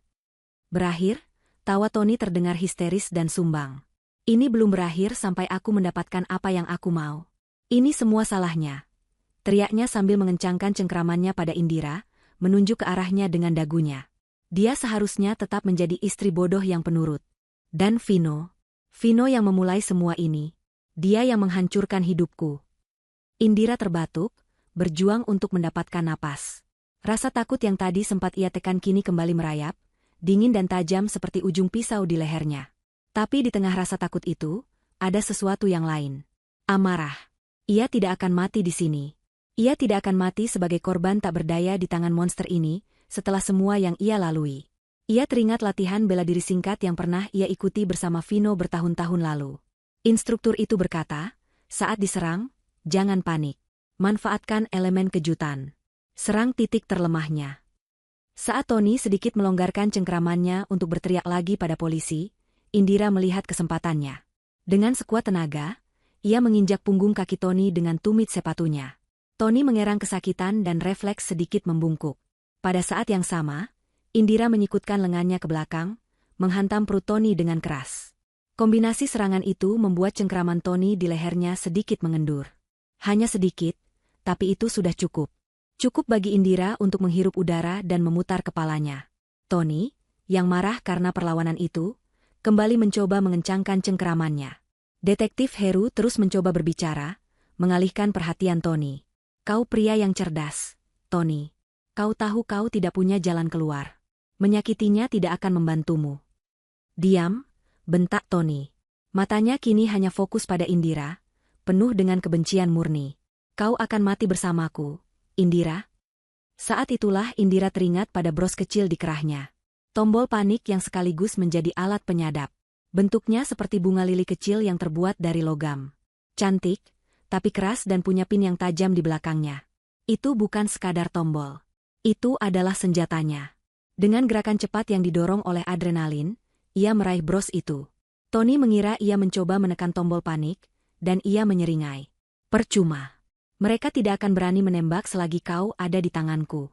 Berakhir? Tawa Tony terdengar histeris dan sumbang. Ini belum berakhir sampai aku mendapatkan apa yang aku mau. Ini semua salahnya. Teriaknya sambil mengencangkan cengkeramannya pada Indira, menunjuk ke arahnya dengan dagunya. Dia seharusnya tetap menjadi istri bodoh yang penurut. Dan Vino yang memulai semua ini. Dia yang menghancurkan hidupku. Indira terbatuk, berjuang untuk mendapatkan napas. Rasa takut yang tadi sempat ia tekan kini kembali merayap, dingin dan tajam seperti ujung pisau di lehernya. Tapi di tengah rasa takut itu, ada sesuatu yang lain. Amarah. Ia tidak akan mati di sini. Ia tidak akan mati sebagai korban tak berdaya di tangan monster ini, setelah semua yang ia lalui. Ia teringat latihan bela diri singkat yang pernah ia ikuti bersama Vino bertahun-tahun lalu. Instruktur itu berkata, saat diserang, jangan panik. Manfaatkan elemen kejutan. Serang titik terlemahnya. Saat Tony sedikit melonggarkan cengkeramannya untuk berteriak lagi pada polisi, Indira melihat kesempatannya. Dengan sekuat tenaga, ia menginjak punggung kaki Tony dengan tumit sepatunya. Tony mengerang kesakitan dan refleks sedikit membungkuk. Pada saat yang sama, Indira menyikutkan lengannya ke belakang, menghantam perut Tony dengan keras. Kombinasi serangan itu membuat cengkeraman Tony di lehernya sedikit mengendur. Hanya sedikit, tapi itu sudah cukup. Cukup bagi Indira untuk menghirup udara dan memutar kepalanya. Tony, yang marah karena perlawanan itu, kembali mencoba mengencangkan cengkeramannya. Detektif Heru terus mencoba berbicara, mengalihkan perhatian Tony. Kau pria yang cerdas, Tony. Kau tahu kau tidak punya jalan keluar. Menyakitinya tidak akan membantumu. Diam, bentak Tony. Matanya kini hanya fokus pada Indira, penuh dengan kebencian murni. Kau akan mati bersamaku, Indira. Saat itulah Indira teringat pada bros kecil di kerahnya. Tombol panik yang sekaligus menjadi alat penyadap. Bentuknya seperti bunga lili kecil yang terbuat dari logam. Cantik, tapi keras dan punya pin yang tajam di belakangnya. Itu bukan sekadar tombol. Itu adalah senjatanya. Dengan gerakan cepat yang didorong oleh adrenalin, ia meraih bros itu. Tony mengira ia mencoba menekan tombol panik, dan ia menyeringai. Percuma. Mereka tidak akan berani menembak selagi kau ada di tanganku.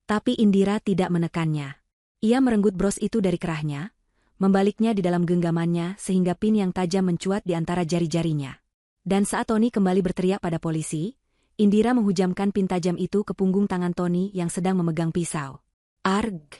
Tapi Indira tidak menekannya. Ia merenggut bros itu dari kerahnya, membaliknya di dalam genggamannya sehingga pin yang tajam mencuat di antara jari-jarinya. Dan saat Tony kembali berteriak pada polisi, Indira menghujamkan pin tajam itu ke punggung tangan Tony yang sedang memegang pisau. Arg!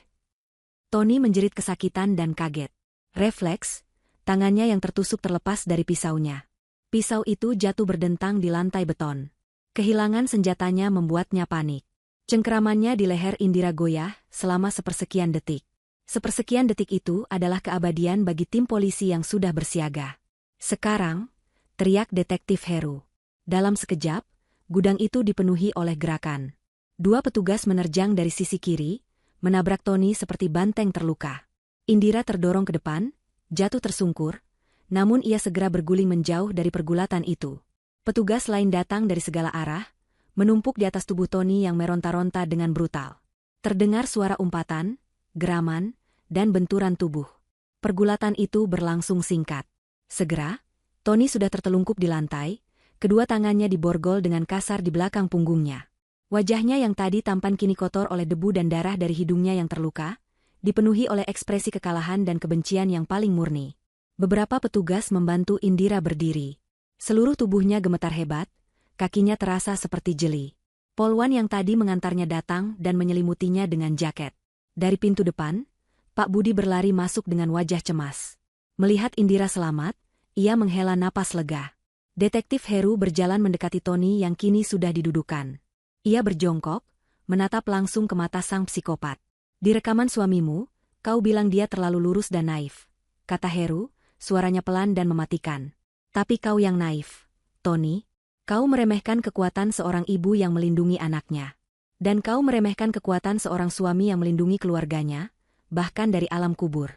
Tony menjerit kesakitan dan kaget. Refleks, tangannya yang tertusuk terlepas dari pisaunya. Pisau itu jatuh berdentang di lantai beton. Kehilangan senjatanya membuatnya panik. Cengkeramannya di leher Indira goyah selama sepersekian detik. Sepersekian detik itu adalah keabadian bagi tim polisi yang sudah bersiaga. Sekarang, teriak detektif Heru. Dalam sekejap, gudang itu dipenuhi oleh gerakan. Dua petugas menerjang dari sisi kiri, menabrak Tony seperti banteng terluka. Indira terdorong ke depan, jatuh tersungkur, namun ia segera berguling menjauh dari pergulatan itu. Petugas lain datang dari segala arah, menumpuk di atas tubuh Tony yang meronta-ronta dengan brutal. Terdengar suara umpatan, geraman, dan benturan tubuh. Pergulatan itu berlangsung singkat. Segera, Tony sudah tertelungkup di lantai, kedua tangannya diborgol dengan kasar di belakang punggungnya. Wajahnya yang tadi tampan kini kotor oleh debu dan darah dari hidungnya yang terluka, dipenuhi oleh ekspresi kekalahan dan kebencian yang paling murni. Beberapa petugas membantu Indira berdiri. Seluruh tubuhnya gemetar hebat, kakinya terasa seperti jeli. Polwan yang tadi mengantarnya datang dan menyelimutinya dengan jaket. Dari pintu depan, Pak Budi berlari masuk dengan wajah cemas. Melihat Indira selamat, ia menghela napas lega. Detektif Heru berjalan mendekati Tony yang kini sudah didudukan. Ia berjongkok, menatap langsung ke mata sang psikopat. Di rekaman suamimu, kau bilang dia terlalu lurus dan naif, kata Heru, suaranya pelan dan mematikan. Tapi kau yang naif, Tony. Kau meremehkan kekuatan seorang ibu yang melindungi anaknya. Dan kau meremehkan kekuatan seorang suami yang melindungi keluarganya, bahkan dari alam kubur.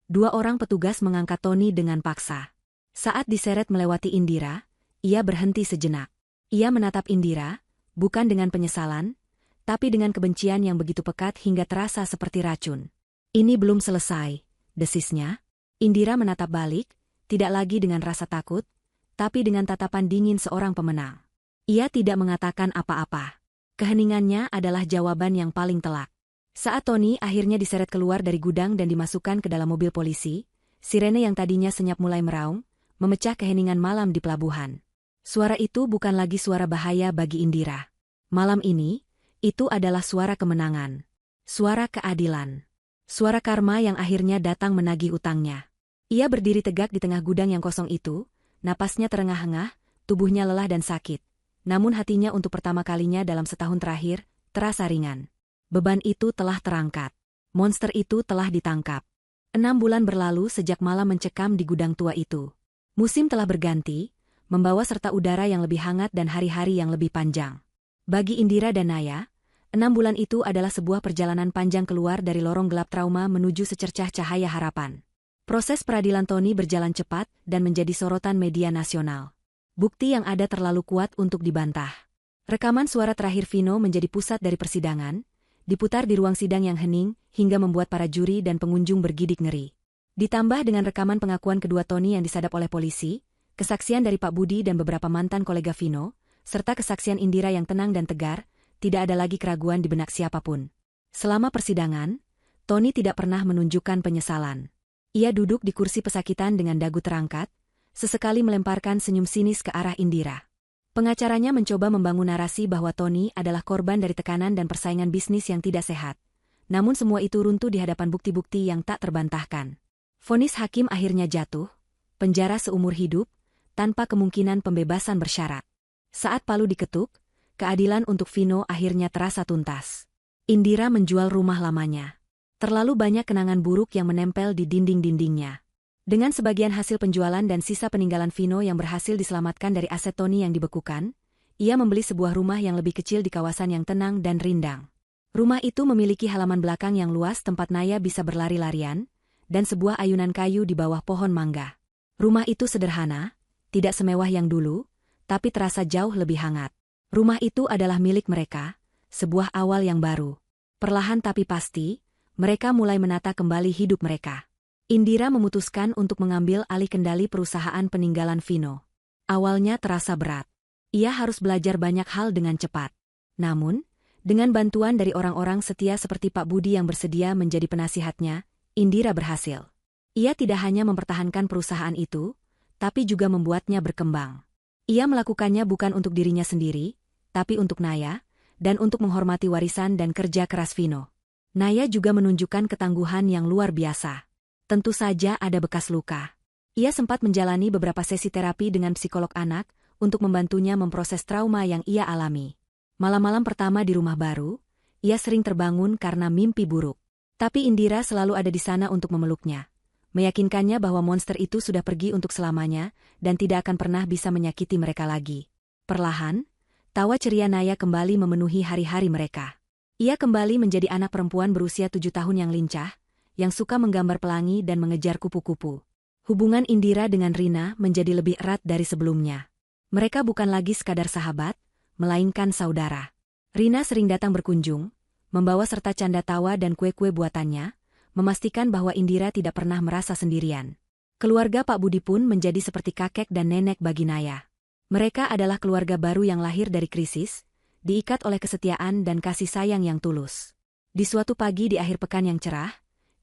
Dua orang petugas mengangkat Tony dengan paksa. Saat diseret melewati Indira, ia berhenti sejenak. Ia menatap Indira, bukan dengan penyesalan, tapi dengan kebencian yang begitu pekat hingga terasa seperti racun. Ini belum selesai, desisnya. Indira menatap balik, tidak lagi dengan rasa takut, tapi dengan tatapan dingin seorang pemenang. Ia tidak mengatakan apa-apa. Keheningannya adalah jawaban yang paling telak. Saat Tony akhirnya diseret keluar dari gudang dan dimasukkan ke dalam mobil polisi, sirene yang tadinya senyap mulai meraung, memecah keheningan malam di pelabuhan. Suara itu bukan lagi suara bahaya bagi Indira. Malam ini, itu adalah suara kemenangan. Suara keadilan. Suara karma yang akhirnya datang menagih utangnya. Ia berdiri tegak di tengah gudang yang kosong itu, napasnya terengah-engah, tubuhnya lelah dan sakit. Namun hatinya untuk pertama kalinya dalam setahun terakhir, terasa ringan. Beban itu telah terangkat. Monster itu telah ditangkap. 6 bulan berlalu sejak malam mencekam di gudang tua itu. Musim telah berganti, membawa serta udara yang lebih hangat dan hari-hari yang lebih panjang. Bagi Indira dan Naya, 6 bulan itu adalah sebuah perjalanan panjang keluar dari lorong gelap trauma menuju secercah cahaya harapan. Proses peradilan Tony berjalan cepat dan menjadi sorotan media nasional. Bukti yang ada terlalu kuat untuk dibantah. Rekaman suara terakhir Vino menjadi pusat dari persidangan, diputar di ruang sidang yang hening hingga membuat para juri dan pengunjung bergidik ngeri. Ditambah dengan rekaman pengakuan kedua Tony yang disadap oleh polisi, kesaksian dari Pak Budi dan beberapa mantan kolega Vino, serta kesaksian Indira yang tenang dan tegar, tidak ada lagi keraguan di benak siapapun. Selama persidangan, Tony tidak pernah menunjukkan penyesalan. Ia duduk di kursi pesakitan dengan dagu terangkat, sesekali melemparkan senyum sinis ke arah Indira. Pengacaranya mencoba membangun narasi bahwa Tony adalah korban dari tekanan dan persaingan bisnis yang tidak sehat. Namun semua itu runtuh di hadapan bukti-bukti yang tak terbantahkan. Vonis hakim akhirnya jatuh, penjara seumur hidup, tanpa kemungkinan pembebasan bersyarat. Saat palu diketuk, keadilan untuk Vino akhirnya terasa tuntas. Indira menjual rumah lamanya. Terlalu banyak kenangan buruk yang menempel di dinding-dindingnya. Dengan sebagian hasil penjualan dan sisa peninggalan Vino yang berhasil diselamatkan dari aset Tony yang dibekukan, ia membeli sebuah rumah yang lebih kecil di kawasan yang tenang dan rindang. Rumah itu memiliki halaman belakang yang luas tempat Naya bisa berlari-larian, dan sebuah ayunan kayu di bawah pohon mangga. Rumah itu sederhana, tidak semewah yang dulu, tapi terasa jauh lebih hangat. Rumah itu adalah milik mereka, sebuah awal yang baru. Perlahan tapi pasti, mereka mulai menata kembali hidup mereka. Indira memutuskan untuk mengambil alih kendali perusahaan peninggalan Vino. Awalnya terasa berat. Ia harus belajar banyak hal dengan cepat. Namun, dengan bantuan dari orang-orang setia seperti Pak Budi yang bersedia menjadi penasihatnya, Indira berhasil. Ia tidak hanya mempertahankan perusahaan itu, tapi juga membuatnya berkembang. Ia melakukannya bukan untuk dirinya sendiri, tapi untuk Naya, dan untuk menghormati warisan dan kerja keras Vino. Naya juga menunjukkan ketangguhan yang luar biasa. Tentu saja ada bekas luka. Ia sempat menjalani beberapa sesi terapi dengan psikolog anak untuk membantunya memproses trauma yang ia alami. Malam-malam pertama di rumah baru, ia sering terbangun karena mimpi buruk. Tapi Indira selalu ada di sana untuk memeluknya, meyakinkannya bahwa monster itu sudah pergi untuk selamanya dan tidak akan pernah bisa menyakiti mereka lagi. Perlahan, tawa ceria Naya kembali memenuhi hari-hari mereka. Ia kembali menjadi anak perempuan berusia 7 tahun yang lincah, yang suka menggambar pelangi dan mengejar kupu-kupu. Hubungan Indira dengan Rina menjadi lebih erat dari sebelumnya. Mereka bukan lagi sekadar sahabat, melainkan saudara. Rina sering datang berkunjung, membawa serta canda tawa dan kue-kue buatannya, memastikan bahwa Indira tidak pernah merasa sendirian. Keluarga Pak Budi pun menjadi seperti kakek dan nenek bagi Naya. Mereka adalah keluarga baru yang lahir dari krisis, diikat oleh kesetiaan dan kasih sayang yang tulus. Di suatu pagi di akhir pekan yang cerah,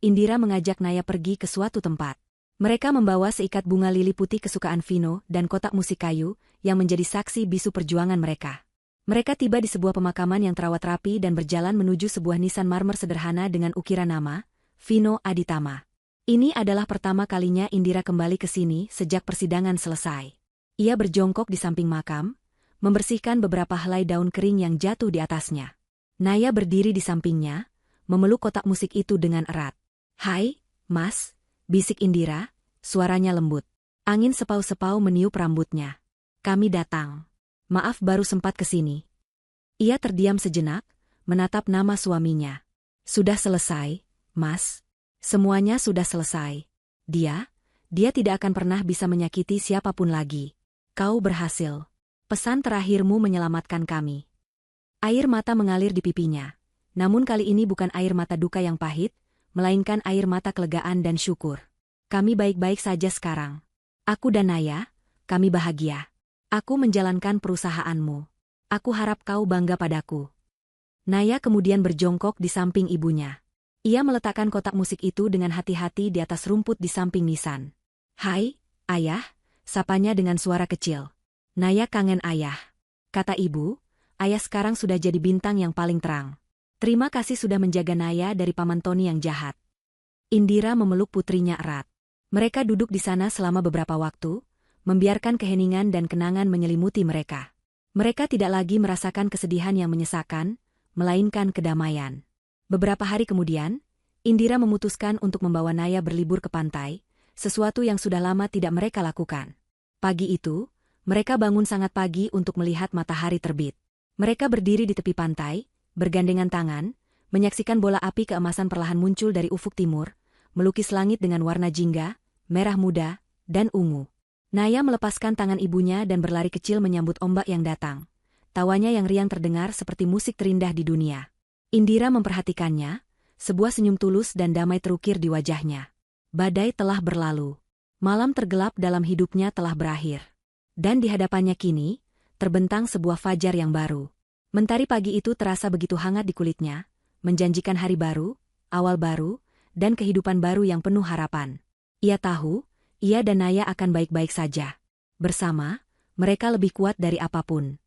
Indira mengajak Naya pergi ke suatu tempat. Mereka membawa seikat bunga lili putih kesukaan Vino dan kotak musik kayu yang menjadi saksi bisu perjuangan mereka. Mereka tiba di sebuah pemakaman yang terawat rapi dan berjalan menuju sebuah nisan marmer sederhana dengan ukiran nama, Vino Aditama. Ini adalah pertama kalinya Indira kembali ke sini sejak persidangan selesai. Ia berjongkok di samping makam, membersihkan beberapa helai daun kering yang jatuh di atasnya. Naya berdiri di sampingnya, memeluk kotak musik itu dengan erat. "Hai, Mas," bisik Indira, suaranya lembut. Angin sepau-sepau meniup rambutnya. "Kami datang. Maaf baru sempat ke sini." Ia terdiam sejenak, menatap nama suaminya. "Sudah selesai, Mas. Semuanya sudah selesai. Dia tidak akan pernah bisa menyakiti siapapun lagi. Kau berhasil. Pesan terakhirmu menyelamatkan kami." Air mata mengalir di pipinya. Namun kali ini bukan air mata duka yang pahit, melainkan air mata kelegaan dan syukur. "Kami baik-baik saja sekarang. Aku dan Naya, kami bahagia. Aku menjalankan perusahaanmu. Aku harap kau bangga padaku." Naya kemudian berjongkok di samping ibunya. Ia meletakkan kotak musik itu dengan hati-hati di atas rumput di samping nisan. "Hai, Ayah," sapanya dengan suara kecil. "Naya kangen Ayah," kata ibu. "Ayah sekarang sudah jadi bintang yang paling terang. Terima kasih sudah menjaga Naya dari Paman Tony yang jahat." Indira memeluk putrinya erat. Mereka duduk di sana selama beberapa waktu, membiarkan keheningan dan kenangan menyelimuti mereka. Mereka tidak lagi merasakan kesedihan yang menyesakan, melainkan kedamaian. Beberapa hari kemudian, Indira memutuskan untuk membawa Naya berlibur ke pantai, sesuatu yang sudah lama tidak mereka lakukan. Pagi itu, mereka bangun sangat pagi untuk melihat matahari terbit. Mereka berdiri di tepi pantai, bergandengan tangan, menyaksikan bola api keemasan perlahan muncul dari ufuk timur, melukis langit dengan warna jingga, merah muda, dan ungu. Naya melepaskan tangan ibunya dan berlari kecil menyambut ombak yang datang. Tawanya yang riang terdengar seperti musik terindah di dunia. Indira memperhatikannya, sebuah senyum tulus dan damai terukir di wajahnya. Badai telah berlalu. Malam tergelap dalam hidupnya telah berakhir. Dan di hadapannya kini, terbentang sebuah fajar yang baru. Mentari pagi itu terasa begitu hangat di kulitnya, menjanjikan hari baru, awal baru, dan kehidupan baru yang penuh harapan. Ia tahu, ia dan Naya akan baik-baik saja. Bersama, mereka lebih kuat dari apapun.